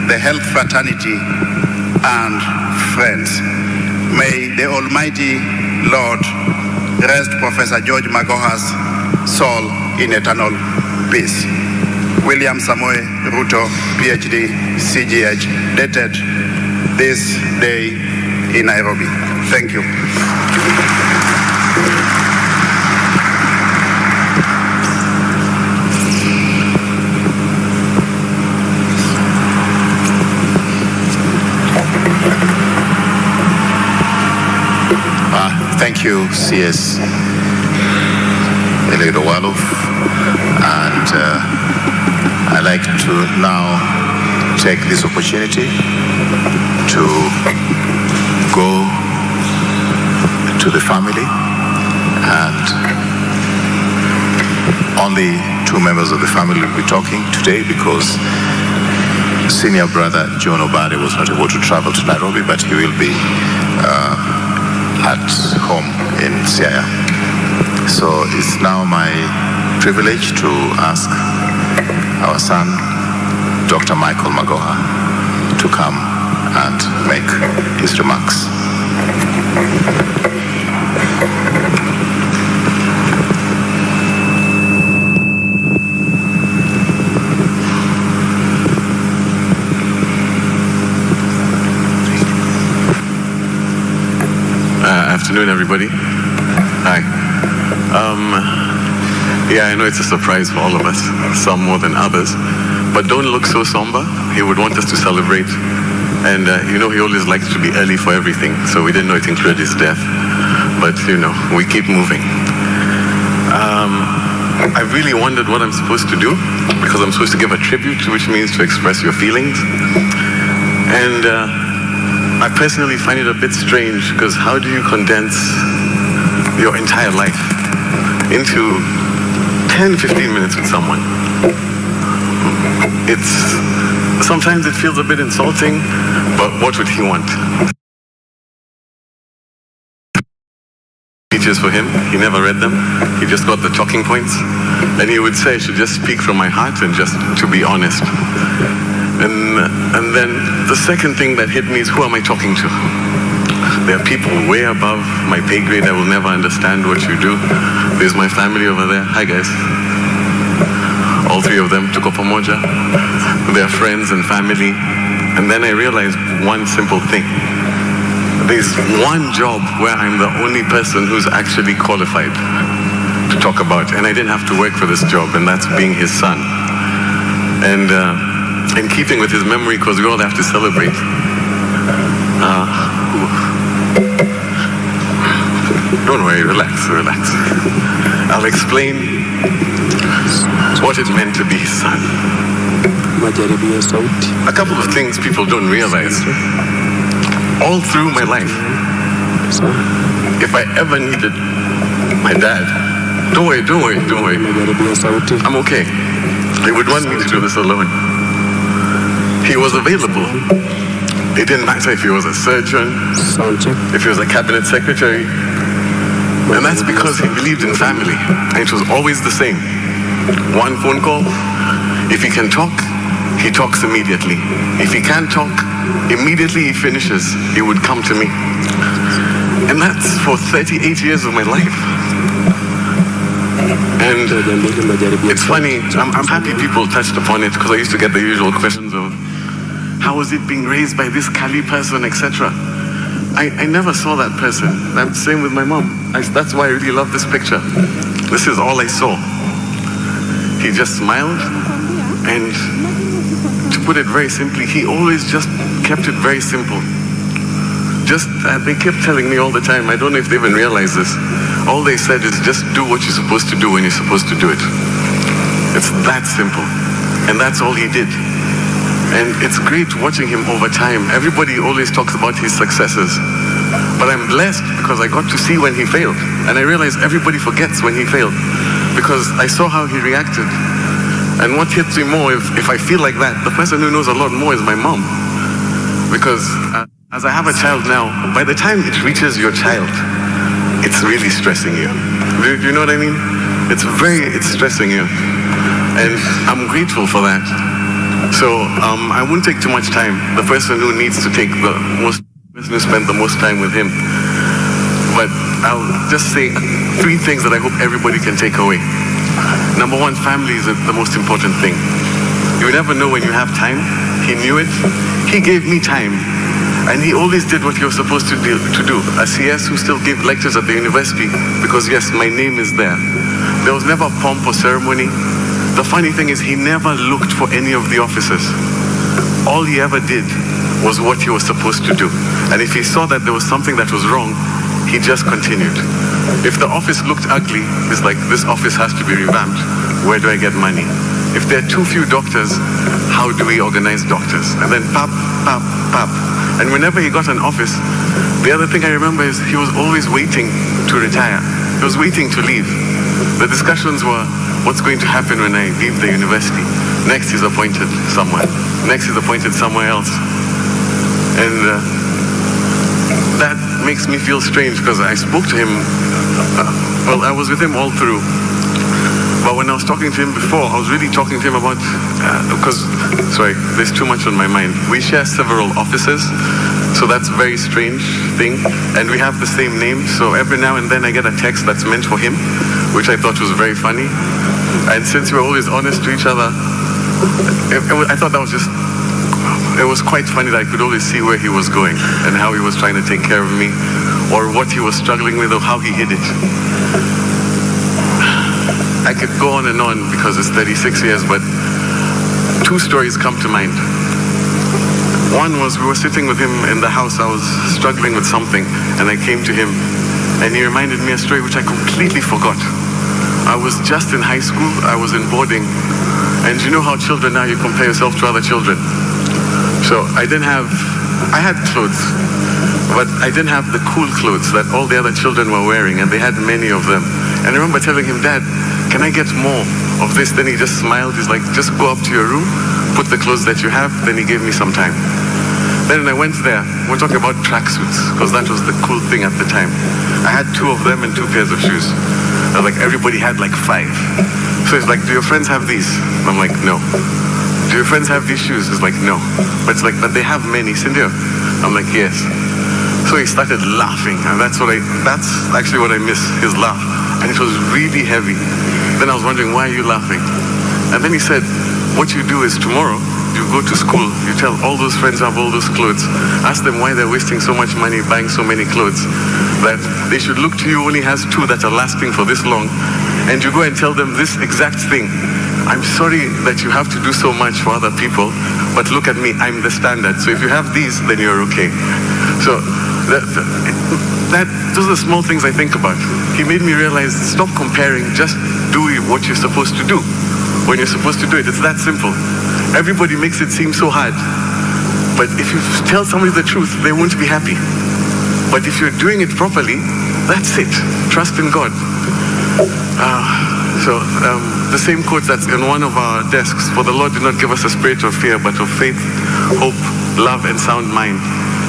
the health fraternity, and friends. May the Almighty Lord rest Professor George Magoha's soul in eternal peace. William Samoei Ruto, PhD, CGH, dated this day in Nairobi. Thank you. Thank you, CS Elegidowalov, and I'd like to now take this opportunity to go to the family, and only two members of the family will be talking today because senior brother John Obade was not able to travel to Nairobi, but he will be at home in Siaya. So it's now my privilege to ask our son, Dr. Michael Magoha, to come and make his remarks. Afternoon, everybody. Hi. Yeah, I know it's a surprise for all of us, some more than others, but don't look so somber. He would want us to celebrate And he always liked to be early for everything, so we didn't know it included his death. But we keep moving. I really wondered what I'm supposed to do, because I'm supposed to give a tribute, which means to express your feelings. And I personally find it a bit strange, because how do you condense your entire life into 10-15 minutes with someone? Sometimes it feels a bit insulting, but what would he want? Speeches for him, he never read them, he just got the talking points, and he would say I should just speak from my heart and just to be honest. And then the second thing that hit me is, who am I talking to? There are people way above my pay grade. I will never understand what you do. There's my family over there. Hi guys. All three of them took up a moja. They're friends and family. And then I realized one simple thing. There's one job where I'm the only person who's actually qualified to talk about. And I didn't have to work for this job, and that's being his son. And in keeping with his memory, because we all have to celebrate. Don't worry, relax. I'll explain what it meant to be his son. A couple of things people don't realize. All through my life, if I ever needed my dad, don't worry. I'm okay. He would want me to do this alone. He was available. It didn't matter if he was a surgeon, if he was a cabinet secretary. And that's because he believed in family. And it was always the same. One phone call. If he can talk, he talks immediately. If he can't talk, immediately he finishes, he would come to me. And that's for 38 years of my life. And it's funny, I'm happy people touched upon it, because I used to get the usual questions of, how was it being raised by this Kali person, etc. I never saw that person. I'm the same with my mom. That's why I really love this picture. This is all I saw. He just smiled, and to put it very simply, he always just kept it very simple. They kept telling me all the time, I don't know if they even realize this, all they said is just do what you're supposed to do when you're supposed to do it. It's that simple. And that's all he did. And it's great watching him over time. Everybody always talks about his successes. But I'm blessed because I got to see when he failed. And I realized everybody forgets when he failed, because I saw how he reacted. And what hits me more, if I feel like that, the person who knows a lot more is my mom. Because as I have a child now, by the time it reaches your child, it's really stressing you. Do you know what I mean? It's stressing you. And I'm grateful for that. So I won't take too much time. The person who needs to spend the most time with him. But I'll just say 3 things that I hope everybody can take away. Number 1, family is the most important thing. You never know when you have time. He knew it. He gave me time. And he always did what he was supposed to do. A CS who still gave lectures at the university, because yes, my name is there. There was never pomp or ceremony. The funny thing is, he never looked for any of the officers. All he ever did was what he was supposed to do. And if he saw that there was something that was wrong, he just continued. If the office looked ugly, it's like, this office has to be revamped. Where do I get money? If there are too few doctors, how do we organize doctors? And then pap. And whenever he got an office, the other thing I remember is he was always waiting to retire. He was waiting to leave. The discussions were, what's going to happen when I leave the university? Next he's appointed somewhere. Next he's appointed somewhere else. And that makes me feel strange, because I spoke to him, I was with him all through. But when I was talking to him before, I was really talking to him about, there's too much on my mind. We share several offices, so that's a very strange thing. And we have the same name, so every now and then I get a text that's meant for him, which I thought was very funny. And since we're always honest to each other, I thought that was it was quite funny that I could always see where he was going and how he was trying to take care of me, or what he was struggling with, or how he hid it. I could go on and on because it's 36 years, but 2 stories come to mind. One was we were sitting with him in the house. I was struggling with something, and I came to him, and he reminded me a story which I completely forgot. I was just in high school. I was in boarding, and you know how children now, you compare yourself to other children. So I had clothes, but I didn't have the cool clothes that all the other children were wearing, and they had many of them. And I remember telling him, Dad, can I get more of this? Then he just smiled. He's like, just go up to your room, put the clothes that you have. Then he gave me some time. Then I went there. We're talking about tracksuits, because that was the cool thing at the time. I had 2 of them and 2 pairs of shoes. I was like, everybody had like 5. So he's like, do your friends have these? I'm like, no. Do your friends have these shoes? He's like, no. But it's like, but they have many, Cindy. I'm like, yes. So he started laughing, and that's actually what I miss, his laugh. And it was really heavy. Then I was wondering, why are you laughing? And then he said, what you do is tomorrow, you go to school, you tell all those friends who have all those clothes, ask them why they're wasting so much money buying so many clothes, that they should look to you who only has 2 that are lasting for this long, and you go and tell them this exact thing. I'm sorry that you have to do so much for other people, but look at me, I'm the standard. So if you have these, then you're okay. So those are the small things I think about. He made me realize, stop comparing, just do what you're supposed to do when you're supposed to do it. It's that simple. Everybody makes it seem so hard. But if you tell somebody the truth, they won't be happy. But if you're doing it properly, that's it. Trust in God. The same quote that's in one of our desks, for the Lord did not give us a spirit of fear, but of faith, hope, love, and sound mind.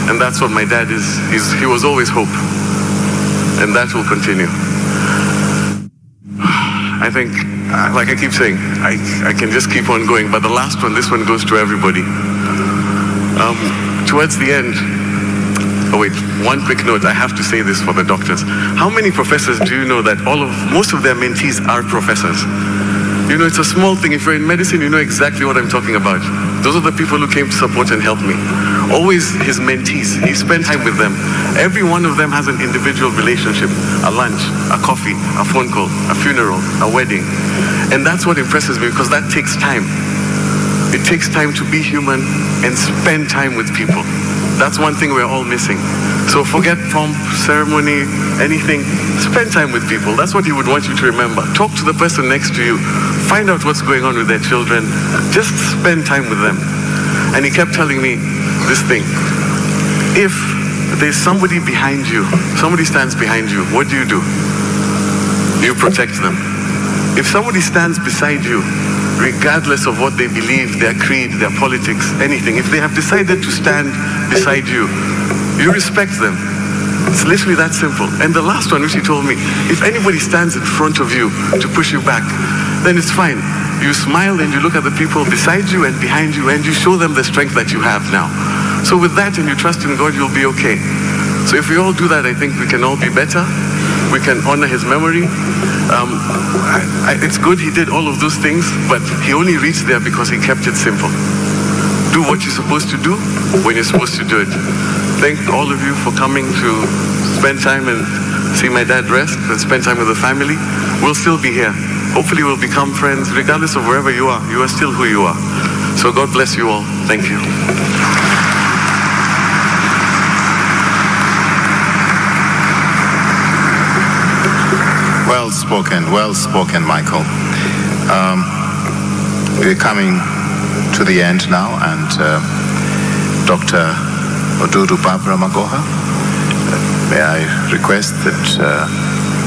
And that's what my dad is. He was always hope. And that will continue. I think, like I keep saying, I can just keep on going, but the last one, this one goes to everybody. Towards the end, one quick note, I have to say this for the doctors. How many professors do you know that most of their mentees are professors? You know, it's a small thing. If you're in medicine, you know exactly what I'm talking about. Those are the people who came to support and help me. Always his mentees, he spent time with them. Every one of them has an individual relationship, a lunch, a coffee, a phone call, a funeral, a wedding. And that's what impresses me, because that takes time. It takes time to be human and spend time with people. That's one thing we're all missing. So forget pomp, ceremony, anything. Spend time with people. That's what he would want you to remember. Talk to the person next to you. Find out what's going on with their children. Just spend time with them. And he kept telling me this thing. If there's somebody behind you, somebody stands behind you, what do? You protect them. If somebody stands beside you, regardless of what they believe, their creed, their politics, anything, if they have decided to stand beside you, you respect them. It's literally that simple. And the last one, which he told me, if anybody stands in front of you to push you back, then it's fine. You smile and you look at the people beside you and behind you, and you show them the strength that you have now. So with that, and you trust in God, you'll be okay. So if we all do that, I think we can all be better. We can honor his memory. It's good he did all of those things, but he only reached there because he kept it simple. Do what you're supposed to do when you're supposed to do it. Thank all of you for coming to spend time and see my dad rest and spend time with the family. We'll still be here. Hopefully we'll become friends. Regardless of wherever you are still who you are. So God bless you all. Thank you. Well spoken, Michael. We're coming to the end now, and Dr. Odudu Barbara Magoha, may I request that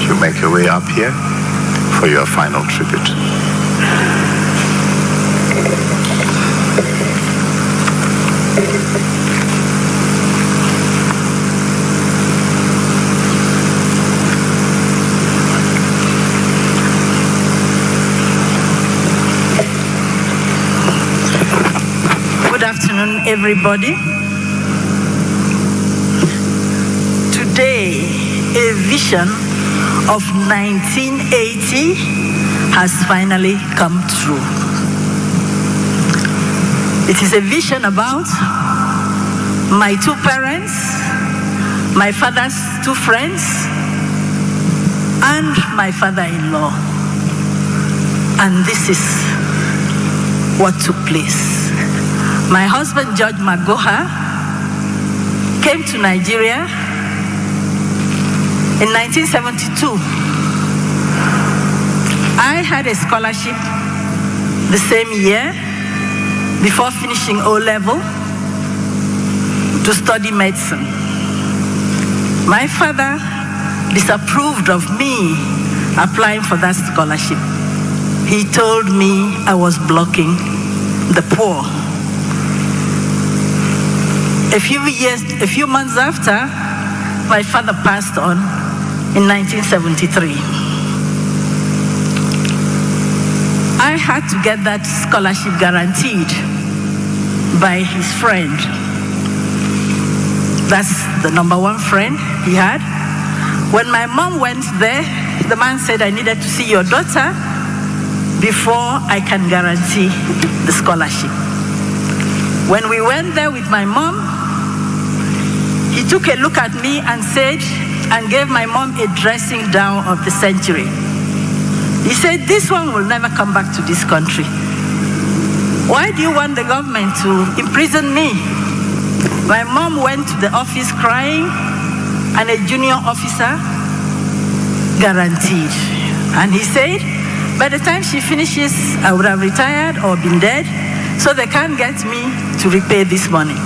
you make your way up here for your final tribute. Good afternoon, everybody. Today, a vision of 1980 has finally come true. It is a vision about my 2 parents, my father's 2 friends, and my father-in-law. And this is what took place. My husband, George Magoha, came to Nigeria in 1972. I had a scholarship the same year before finishing O-level to study medicine. My father disapproved of me applying for that scholarship. He told me I was blocking the poor. A few months after, my father passed on in 1973. I had to get that scholarship guaranteed by his friend. That's the number one friend he had. When my mom went there, the man said, I needed to see your daughter before I can guarantee the scholarship. When we went there with my mom, he took a look at me and said, and gave my mom a dressing down of the century. He said, this one will never come back to this country. Why do you want the government to imprison me? My mom went to the office crying, and a junior officer guaranteed. And he said, by the time she finishes, I would have retired or been dead, so they can't get me to repay this money.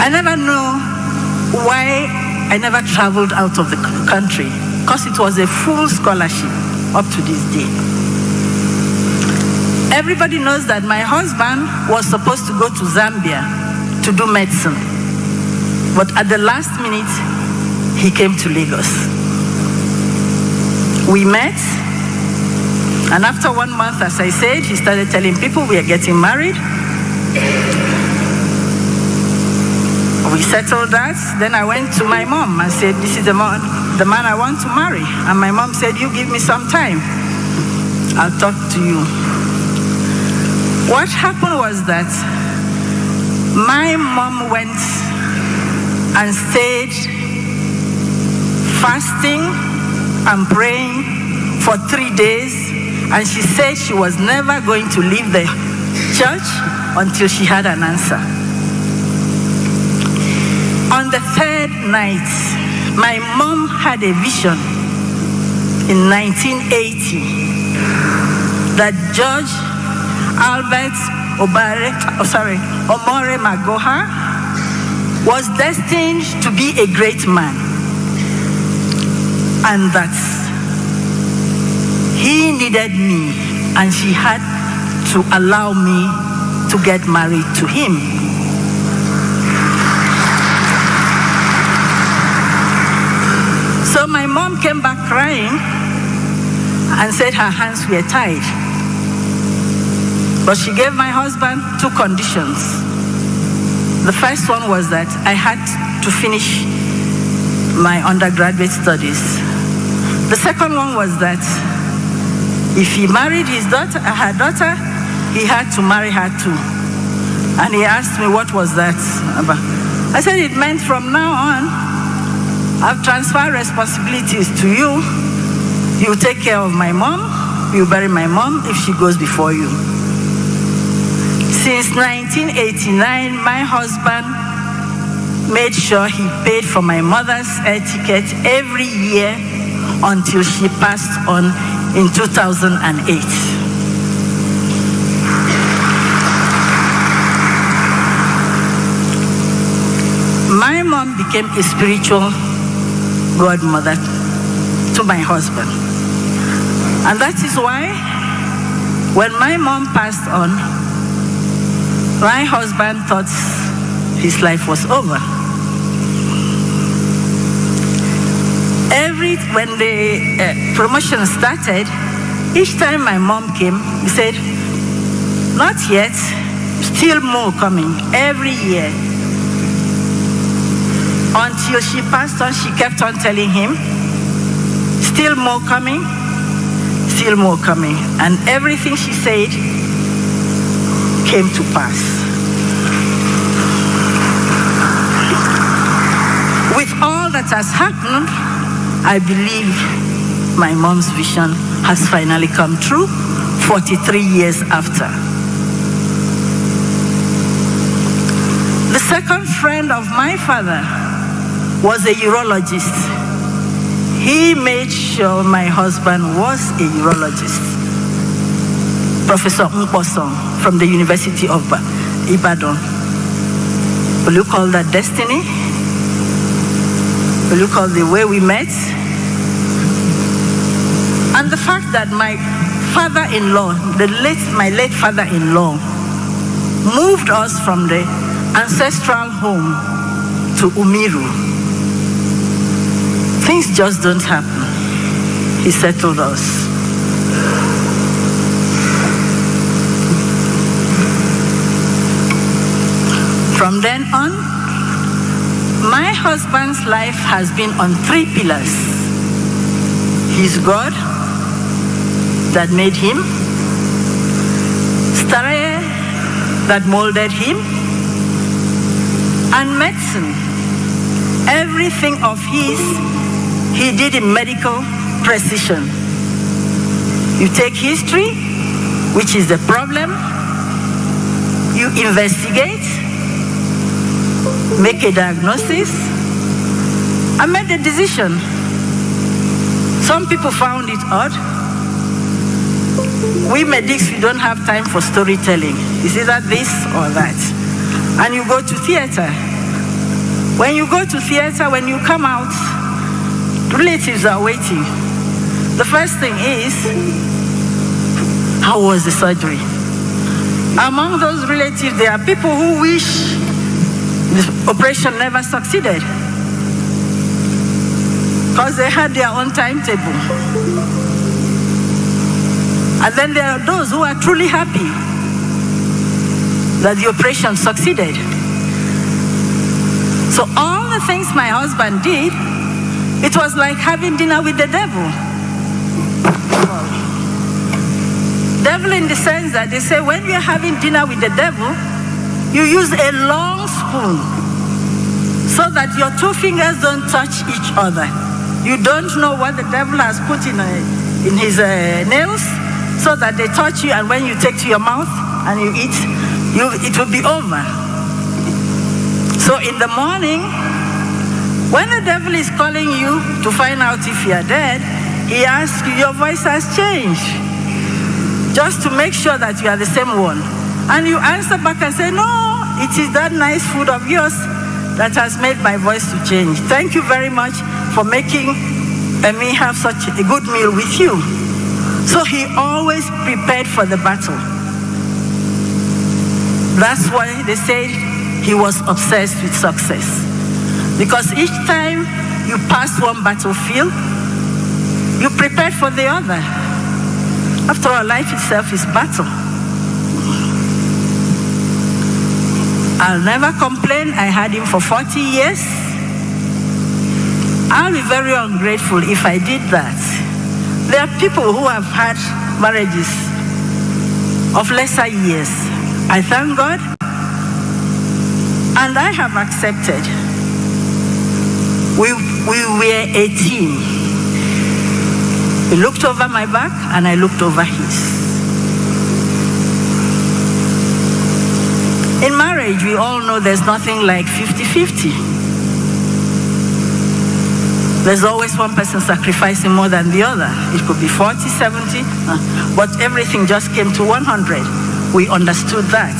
I never know why I never traveled out of the country, because it was a full scholarship up to this day. Everybody knows that my husband was supposed to go to Zambia to do medicine, but at the last minute, he came to Lagos. We met, and after 1 month, as I said, he started telling people we are getting married. We settled that. Then I went to my mom and said, this is the man I want to marry. And my mom said, you give me some time. I'll talk to you. What happened was that my mom went and stayed fasting and praying for 3 days. And she said she was never going to leave the church until she had an answer. On the third night, my mom had a vision in 1980 that George Albert Omore Magoha was destined to be a great man, and that he needed me, and she had to allow me to get married to him. So my mom came back crying and said her hands were tied. But she gave my husband 2 conditions. The first one was that I had to finish my undergraduate studies. The second one was that if he married her daughter, he had to marry her too. And he asked me, what was that about? I said, it meant from now on, I've transferred responsibilities to you. You take care of my mom. You bury my mom if she goes before you. Since 1989, my husband made sure he paid for my mother's air ticket every year until she passed on in 2008. My mom became a spiritual godmother to my husband. And that is why when my mom passed on, my husband thought his life was over. When the promotion started, each time my mom came, he said, not yet, still more coming every year. Until she passed on, she kept on telling him, still more coming, still more coming. And everything she said came to pass. With all that has happened, I believe my mom's vision has finally come true 43 years after. The second friend of my father was a urologist. He made sure my husband was a urologist. Professor Mposong from the University of Ibadan. Will you call that destiny? Will you call the way we met? And the fact that my father-in-law, my late father-in-law, moved us from the ancestral home to Umiru. Things just don't happen. He settled us. From then on, my husband's life has been on 3 pillars. He's God that made him, Stare that molded him, and medicine. Everything of his, he did in medical precision. You take history, which is the problem, you investigate, make a diagnosis, and make a decision. Some people found it odd. We medics, we don't have time for storytelling. It's either this or that. And you go to theater. When you go to theater, when you come out, relatives are waiting. The first thing is, how was the surgery? Among those relatives, there are people who wish the operation never succeeded because they had their own timetable. And then there are those who are truly happy that the operation succeeded. So all the things my husband did, it was like having dinner with the devil. Devil in the sense that they say when you're having dinner with the devil, you use a long spoon so that your 2 fingers don't touch each other. You don't know what the devil has put in his nails so that they touch you, and when you take to your mouth and you eat, it will be over. So in the morning, when the devil is calling you to find out if you are dead, he asks you, your voice has changed, just to make sure that you are the same one. And you answer back and say, no, it is that nice food of yours that has made my voice to change. Thank you very much for making me have such a good meal with you. So he always prepared for the battle. That's why they say he was obsessed with success. Because each time you pass one battlefield, you prepared for the other. After all, life itself is battle. I'll never complain. I had him for 40 years. I'll be very ungrateful if I did that. There are people who have had marriages of lesser years. I thank God, and I have accepted. We were a team. He looked over my back, and I looked over his. In marriage, we all know there's nothing like 50-50. There's always one person sacrificing more than the other. It could be 40, 70, but everything just came to 100. We understood that.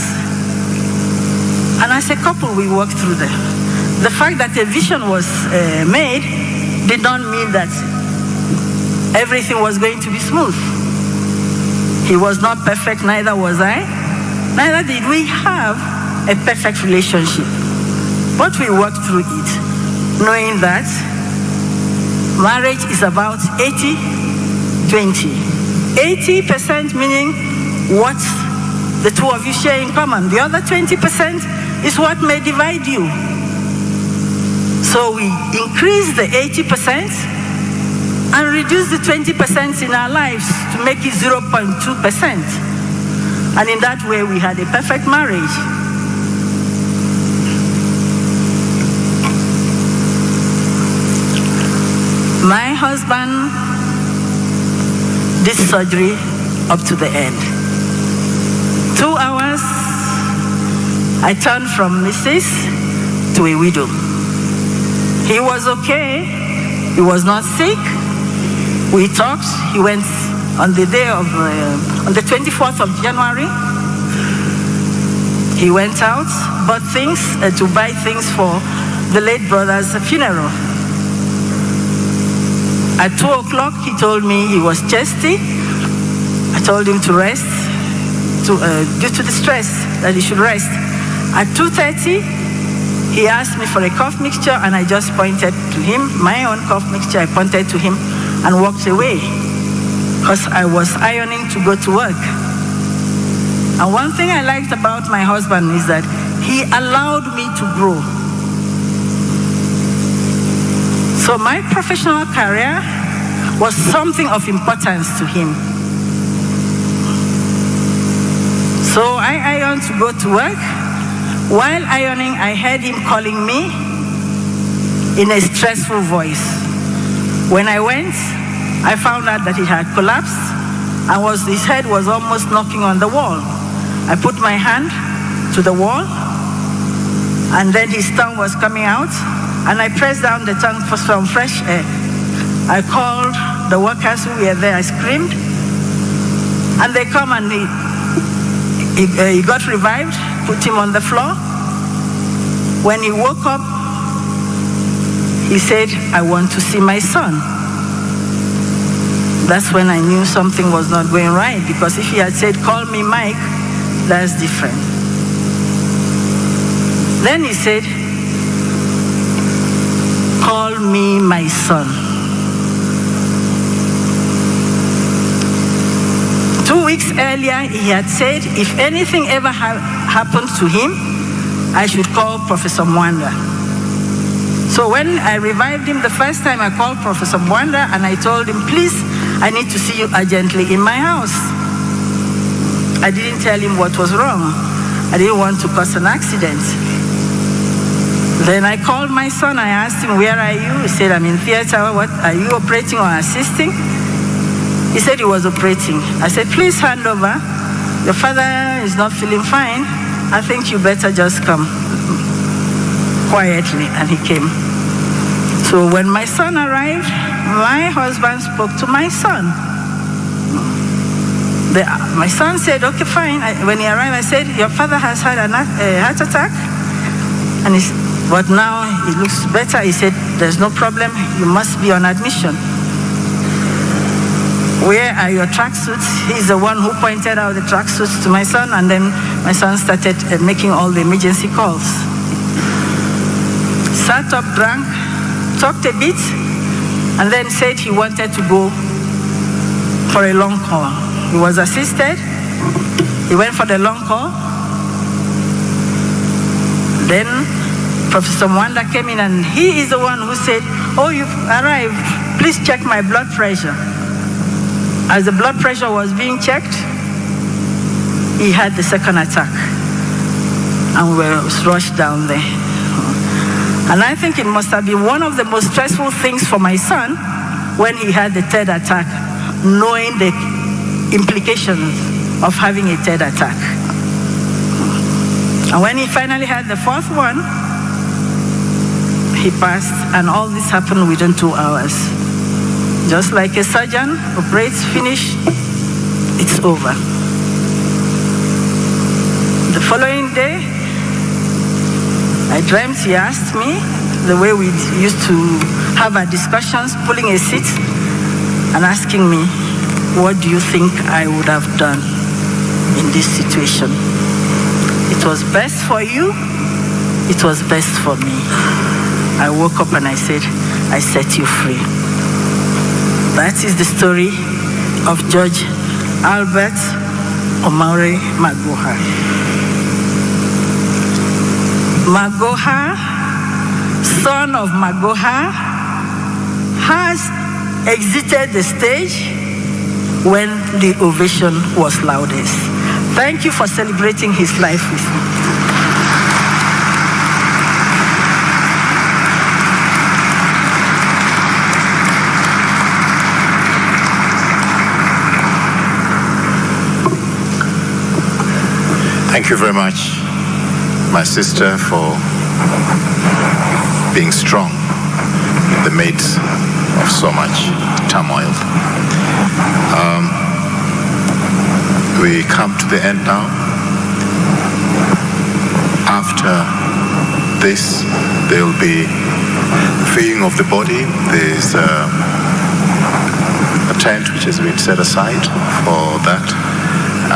And as a couple, we worked through that. The fact that a vision was made did not mean that everything was going to be smooth. He was not perfect, neither was I. Neither did we have a perfect relationship. But we worked through it, knowing that marriage is about 80-20. 80% meaning what the two of you share in common. The other 20% is what may divide you. So we increase the 80% and reduce the 20% in our lives to make it 0.2%. And in that way, we had a perfect marriage. My husband did surgery up to the end. 2 hours, I turned from Mrs. to a widow. He was okay. He was not sick. We talked. He went on the day of, on the 24th of January. He went out, bought things, to buy things for the late brother's funeral. At 2 o'clock, he told me he was chesty. I told him to rest, due to the stress, that he should rest. At 2:30, he asked me for a cough mixture, and I just pointed to him, my own cough mixture. I pointed to him and walked away because I was ironing to go to work. And one thing I liked about my husband is that he allowed me to grow. So my professional career was something of importance to him. So I ironed to go to work. While ironing, I heard him calling me in a stressful voice. When I went, I found out that he had collapsed and his head was almost knocking on the wall. I put my hand to the wall, and then his tongue was coming out, and I pressed down the tongue for some fresh air. I called the workers who were there. I screamed, and they come, and he got revived, put him on the floor. When he woke up, he said, "I want to see my son." That's when I knew something was not going right, because if he had said, "Call me Mike," that's different. Then he said, "Call me my son." 2 weeks earlier, he had said, if anything ever happened to him, I should call Professor Mwanda. So when I revived him the first time, I called Professor Mwanda and I told him, "Please, I need to see you urgently in my house." I didn't tell him what was wrong. I didn't want to cause an accident. Then I called my son. I asked him, "Where are you?" He said, "I'm in theater." "What, are you operating or assisting?" He said he was operating. I said, "Please hand over. Your father is not feeling fine. I think you better just come." Quietly, and he came. So when my son arrived, my husband spoke to my son. My son said, "Okay, fine." When he arrived, I said, "Your father has had a heart attack, and but now he looks better." He said, "There's no problem. You must be on admission." "Where are your tracksuits?" He's the one who pointed out the tracksuits to my son, and then my son started making all the emergency calls. Sat up, drank, talked a bit, and then said he wanted to go for a long call. He was assisted. He went for the long call. Then Professor Mwanda came in, and he is the one who said, "Oh, you've arrived. Please check my blood pressure." As the blood pressure was being checked, he had the second attack, and we were rushed down there. And I think it must have been one of the most stressful things for my son when he had the third attack, knowing the implications of having a third attack. And when he finally had the fourth one, he passed, and all this happened within 2 hours. Just like a surgeon operates, finish, it's over. The following day, I dreamt he asked me, the way we used to have our discussions, pulling a seat and asking me, "What do you think I would have done in this situation?" It was best for you, it was best for me. I woke up and I said, "I set you free." That is the story of Judge Albert Omari Magoha. Magoha, son of Magoha, has exited the stage when the ovation was loudest. Thank you for celebrating his life with me. Thank you very much. my sister for being strong in the midst of so much turmoil. We come to the end now. After this, there will be viewing of the body. There's a tent which has been set aside for that.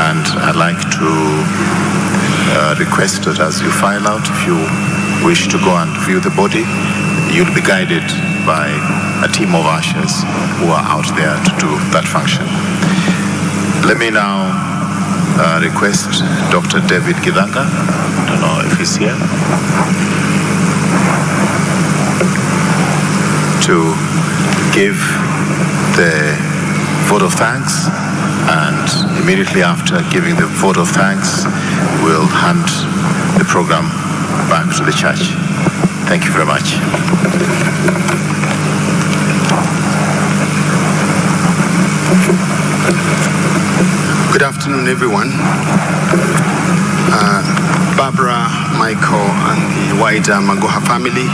And I'd like to request that as you file out, if you wish to go and view the body, you'll be guided by a team of ushers who are out there to do that function. Let me now request Dr. David Gidanga. I don't know if he's here. To give the vote of thanks, and immediately after giving the vote of thanks, we'll hand the program back to the church. Thank you very much. Good afternoon, everyone. Barbara, Michael, and the wider Magoha family,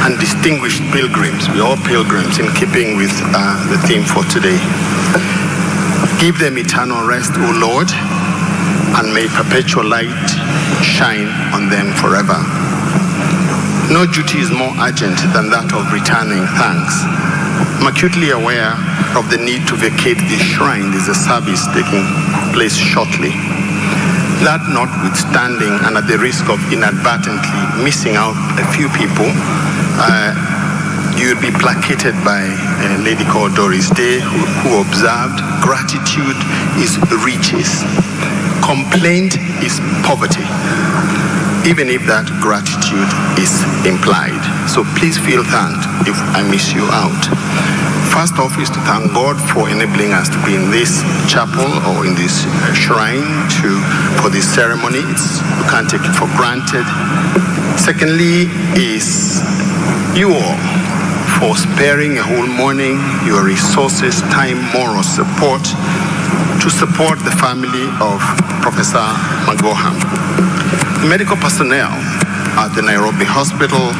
and distinguished pilgrims. We're all pilgrims in keeping with the theme for today. Give them eternal rest, O Lord, and may perpetual light shine on them forever. No duty is more urgent than that of returning thanks. I'm acutely aware of the need to vacate this shrine. There's a service taking place shortly. That notwithstanding, and at the risk of inadvertently missing out a few people, you'll be placated by a lady called Doris Day, who observed, gratitude is riches, complaint is poverty, even if that gratitude is implied. So please feel thanked if I miss you out. First off is to thank God for enabling us to be in this chapel or in this shrine for this ceremony. You can't take it for granted. Secondly is you all for sparing a whole morning, your resources, time, moral support to support the family of Professor Magoha. Medical personnel at the Nairobi hospital,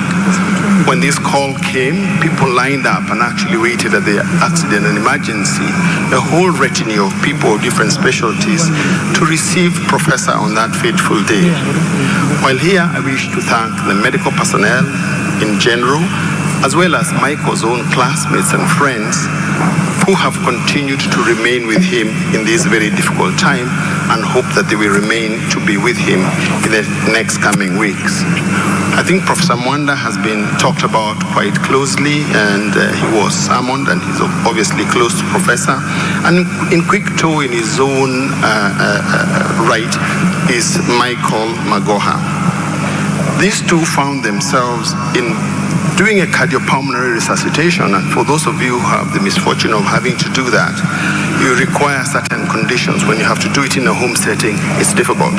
when this call came, people lined up and actually waited at the accident and emergency, a whole retinue of people of different specialties to receive Professor on that fateful day. While here, I wish to thank the medical personnel in general, as well as Michael's own classmates and friends who have continued to remain with him in this very difficult time, and hope that they will remain to be with him in the next coming weeks. I think Professor Mwanda has been talked about quite closely, and he was summoned, and he's obviously close to Professor. And in quick tow in his own right is Michael Magoha. These two found themselves in doing a cardiopulmonary resuscitation, and for those of you who have the misfortune of having to do that, you require certain conditions. When you have to do it in a home setting, it's difficult,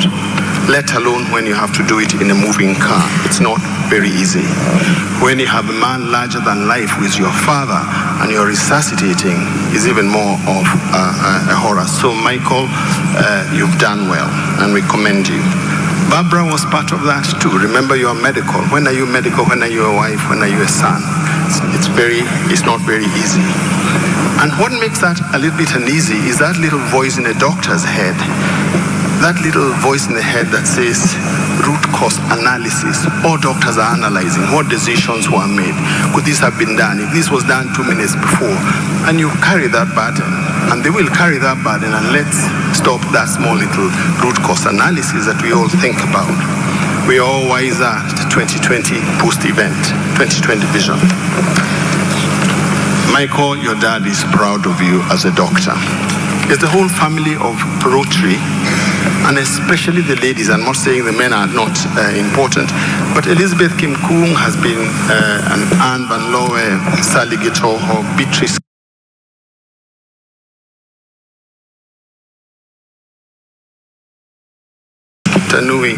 let alone when you have to do it in a moving car. It's not very easy. When you have a man larger than life who is your father and you're resuscitating, is even more of a horror. So Michael, you've done well, and we commend you. Barbara was part of that too. Remember, you are medical. When are you medical? When are you a wife? When are you a son? It's not very easy. And what makes that a little bit uneasy is that little voice in a doctor's head. That little voice in the head that says root cause analysis. All doctors are analyzing what decisions were made. Could this have been done? If this was done 2 minutes before, and you carry that burden, and they will carry that burden, and let's stop that small little root cause analysis that we all think about. We are all wiser to 2020 post-event, 2020 vision. Michael, your dad is proud of you as a doctor. It's the whole family of Rotary, and especially the ladies. I'm not saying the men are not important, but Elizabeth Kim Kung has been an Anne Van Lowe, Sally Gitoho, Beatrice Tanui,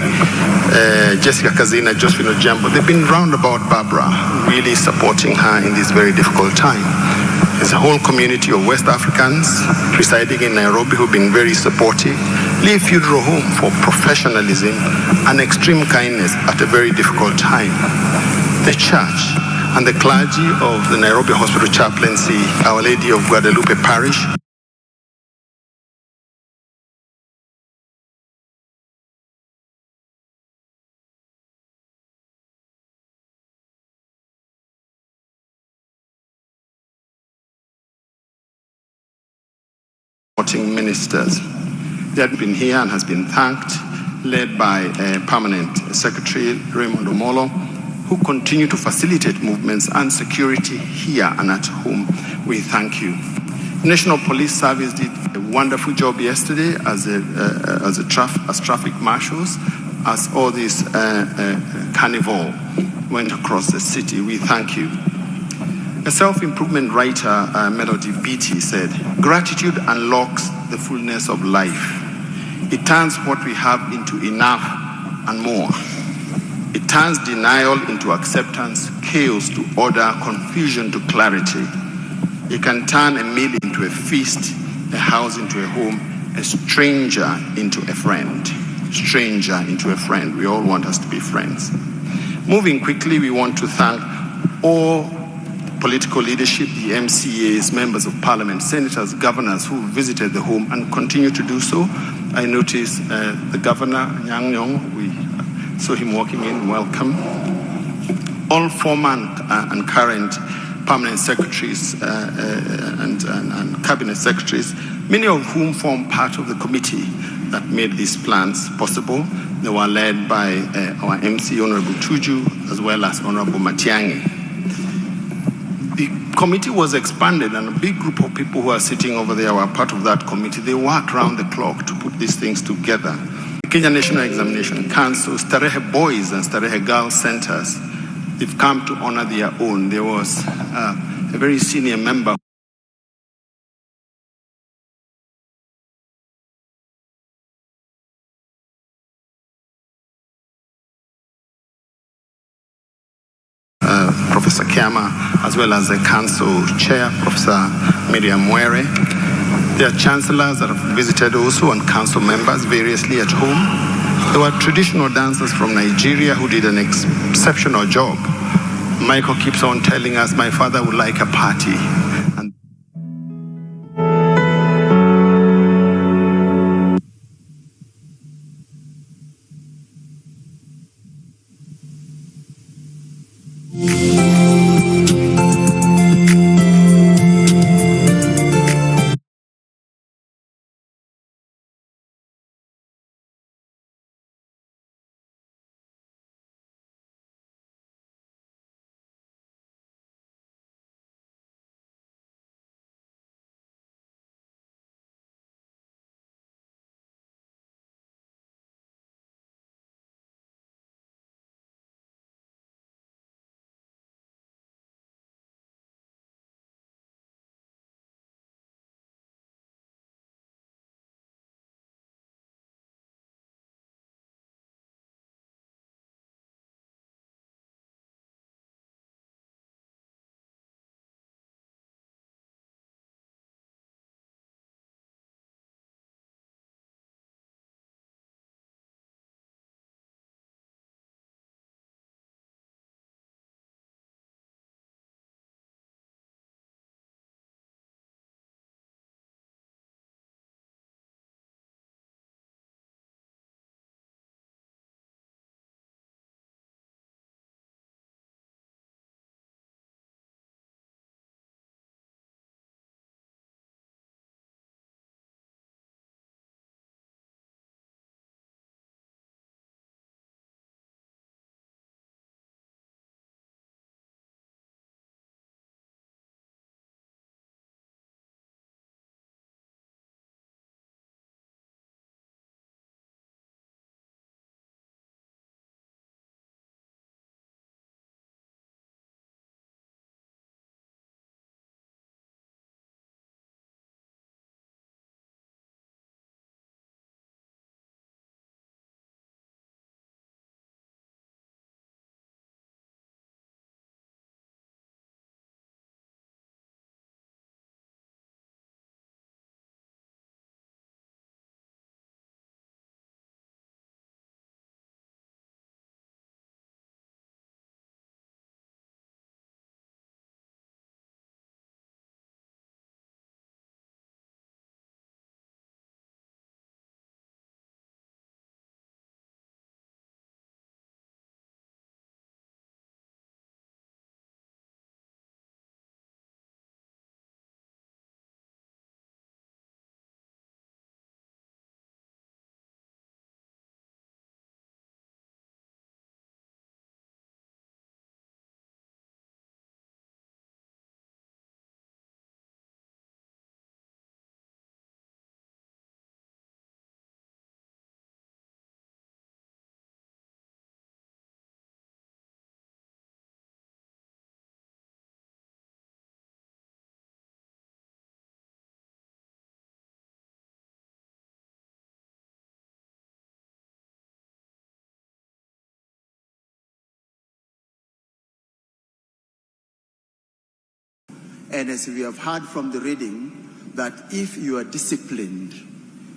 Jessica Kazina, Josephine Ojambo. They've been round about Barbara, really supporting her in this very difficult time. There's a whole community of West Africans residing in Nairobi who've been very supportive. leave Funeral Home for professionalism and extreme kindness at a very difficult time. The church and the clergy of the Nairobi Hospital Chaplaincy, Our Lady of Guadalupe Parish, ministers. They had been here and has been thanked, led by Permanent Secretary Raymond Omolo, who continue to facilitate movements and security here and at home. We thank you. National Police Service did a wonderful job yesterday as traffic marshals, as all this carnival went across the city. We thank you. A self-improvement writer, Melody Beatty, said, "Gratitude unlocks the fullness of life. It turns what we have into enough and more. It turns denial into acceptance, chaos to order, confusion to clarity. It can turn a meal into a feast, a house into a home, a stranger into a friend." Stranger into a friend. We all want us to be friends. Moving quickly, we want to thank all political leadership, the MCAs, members of parliament, senators, governors who visited the home and continue to do so. I noticed the governor, Nyang Nyong, we saw him walking in, welcome. All former and current permanent secretaries and cabinet secretaries, many of whom form part of the committee that made these plans possible. They were led by our MC, Honorable Tuju, as well as Honorable Matiangi. The committee was expanded, and a big group of people who are sitting over there were part of that committee. They worked round the clock to put these things together. The Kenya National Examination Council, Starehe Boys and Starehe Girls Centers, they've come to honor their own. There was a very senior member Professor Kiama, as well as the council chair, Professor Miriam Mwere. There are chancellors that have visited also, and council members variously at home. There were traditional dancers from Nigeria who did an exceptional job. Michael keeps on telling us, my father would like a party. And as we have heard from the reading, that if you are disciplined,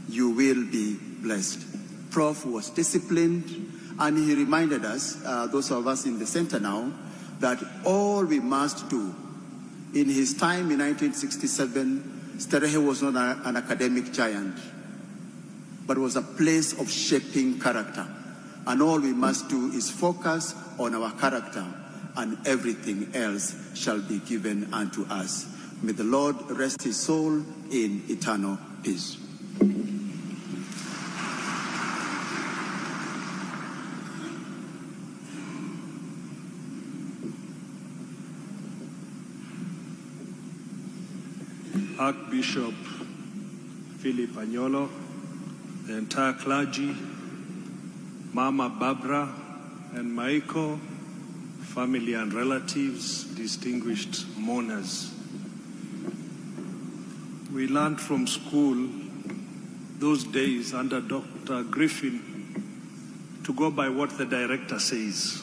you will be blessed. Prof was disciplined, and he reminded us, those of us in the center now, that all we must do. In his time in 1967, Starehe was not an academic giant, but was a place of shaping character. And all we must do is focus on our character, and everything else shall be given unto us. May the Lord rest his soul in eternal peace. Archbishop Philip Agnolo, the entire clergy, Mama Barbara and Michael, family and relatives, distinguished mourners. We learned from school those days under Dr. Griffin to go by what the director says.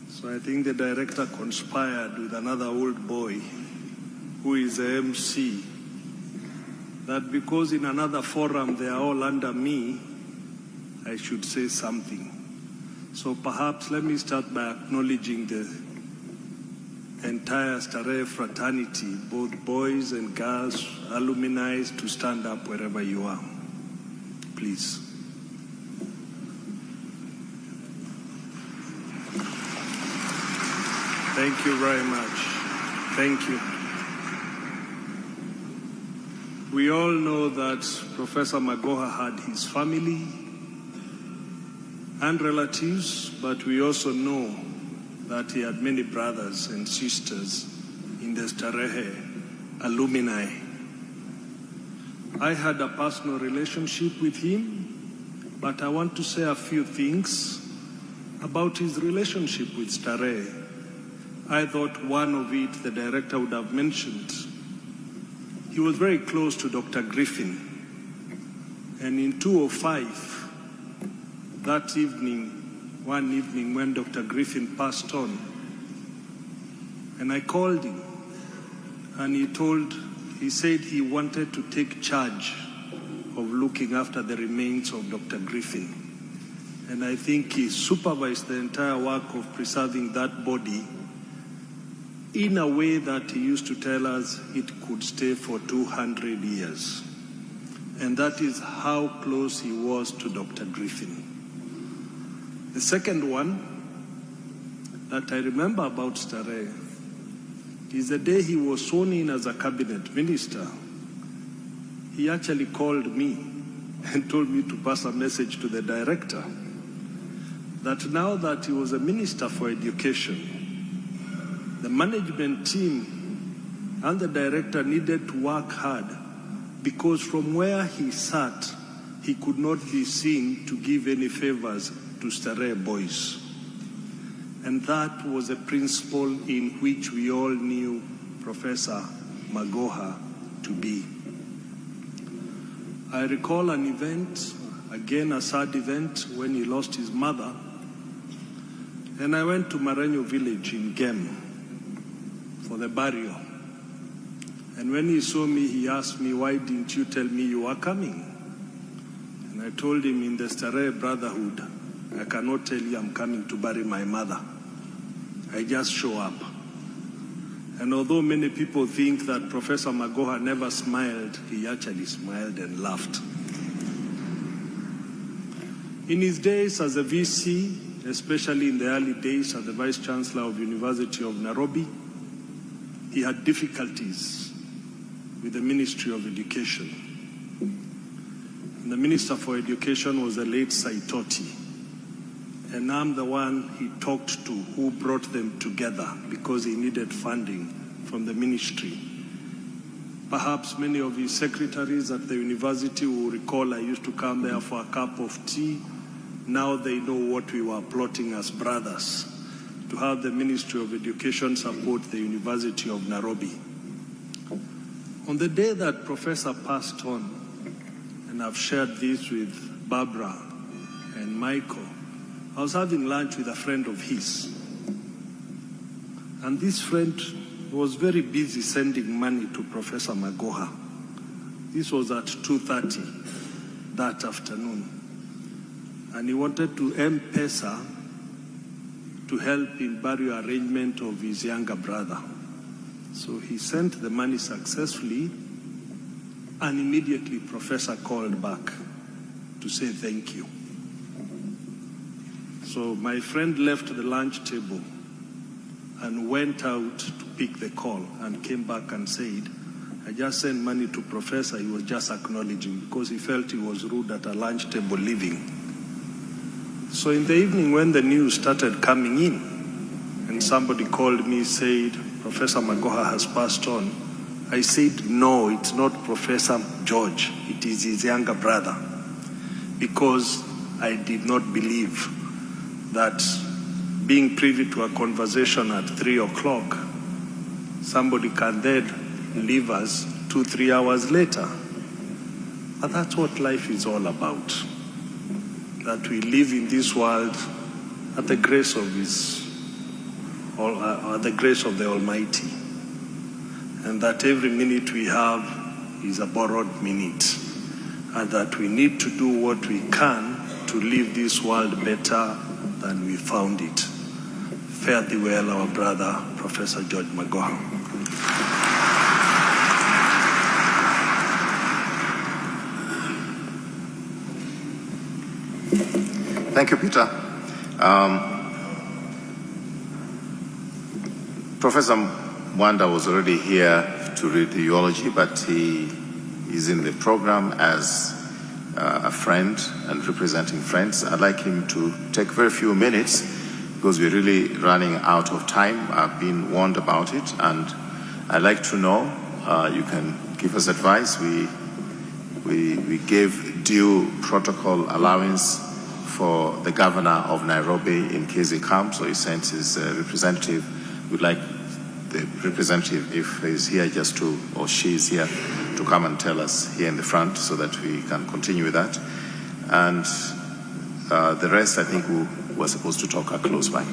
So I think the director conspired with another old boy who is a MC, that because in another forum they are all under me, I should say something. So perhaps let me start by acknowledging the entire Starehe fraternity, both boys and girls, alumni, to stand up wherever you are. Please. Thank you very much. Thank you. We all know that Professor Magoha had his family and relatives, but we also know that he had many brothers and sisters in the Starehe alumni. I had a personal relationship with him, but I want to say a few things about his relationship with Starehe. I thought one of it the director would have mentioned. He was very close to Dr. Griffin, and in 2005, that evening, one evening when Dr. Griffin passed on, and I called him, and he said he wanted to take charge of looking after the remains of Dr. Griffin. And I think he supervised the entire work of preserving that body in a way that he used to tell us it could stay for 200 years. And that is how close he was to Dr. Griffin. The second one that I remember about Starehe is the day he was sworn in as a cabinet minister. He actually called me and told me to pass a message to the director that now that he was a minister for education, the management team and the director needed to work hard, because from where he sat, he could not be seen to give any favors to Starehe boys. And that was a principle in which we all knew Professor Magoha to be. I recall an event, again a sad event, when he lost his mother. And I went to Marenyo village in Gem for the burial. And when he saw me, he asked me, "Why didn't you tell me you were coming?" And I told him, in the Starehe Brotherhood, I cannot tell you I'm coming to bury my mother. I just show up. And although many people think that Professor Magoha never smiled, he actually smiled and laughed. In his days as a VC, especially in the early days as the Vice Chancellor of University of Nairobi, he had difficulties with the Ministry of Education. And the Minister for Education was the late Saitoti. And I'm the one he talked to who brought them together because he needed funding from the ministry. Perhaps many of his secretaries at the university will recall I used to come there for a cup of tea. Now they know what we were plotting as brothers, to have the Ministry of Education support the University of Nairobi. On the day that Professor passed on, and I've shared this with Barbara and Michael, I was having lunch with a friend of his. And this friend was very busy sending money to Professor Magoha. This was at 2:30 that afternoon. And he wanted to M-Pesa to help in burial arrangement of his younger brother. So he sent the money successfully, and immediately Professor called back to say thank you. So my friend left the lunch table and went out to pick the call and came back and said, I just sent money to Professor. He was just acknowledging because he felt he was rude at a lunch table leaving. So in the evening when the news started coming in and somebody called me, said, Professor Magoha has passed on, I said, no, it's not Professor George. It is his younger brother. Because I did not believe that being privy to a conversation at 3 o'clock, somebody can then leave us 2-3 hours later. But that's what life is all about. That we live in this world at the grace of the grace of the Almighty. And that every minute we have is a borrowed minute. And that we need to do what we can to leave this world better than we found it. Fare thee well, our brother, Professor George Magoha. Thank you, Peter. Professor Mwanda was already here to read the eulogy, but he is in the program as a friend and representing friends. I'd like him to take very few minutes because we're really running out of time. I've been warned about it, and I'd like to know, you can give us advice. We gave due protocol allowance for the governor of Nairobi in case he comes, so he sent his representative. We'd like the representative, if he's here, just to, or she is here, to come and tell us here in the front so that we can continue with that. And the rest, I think, we're supposed to talk are close by.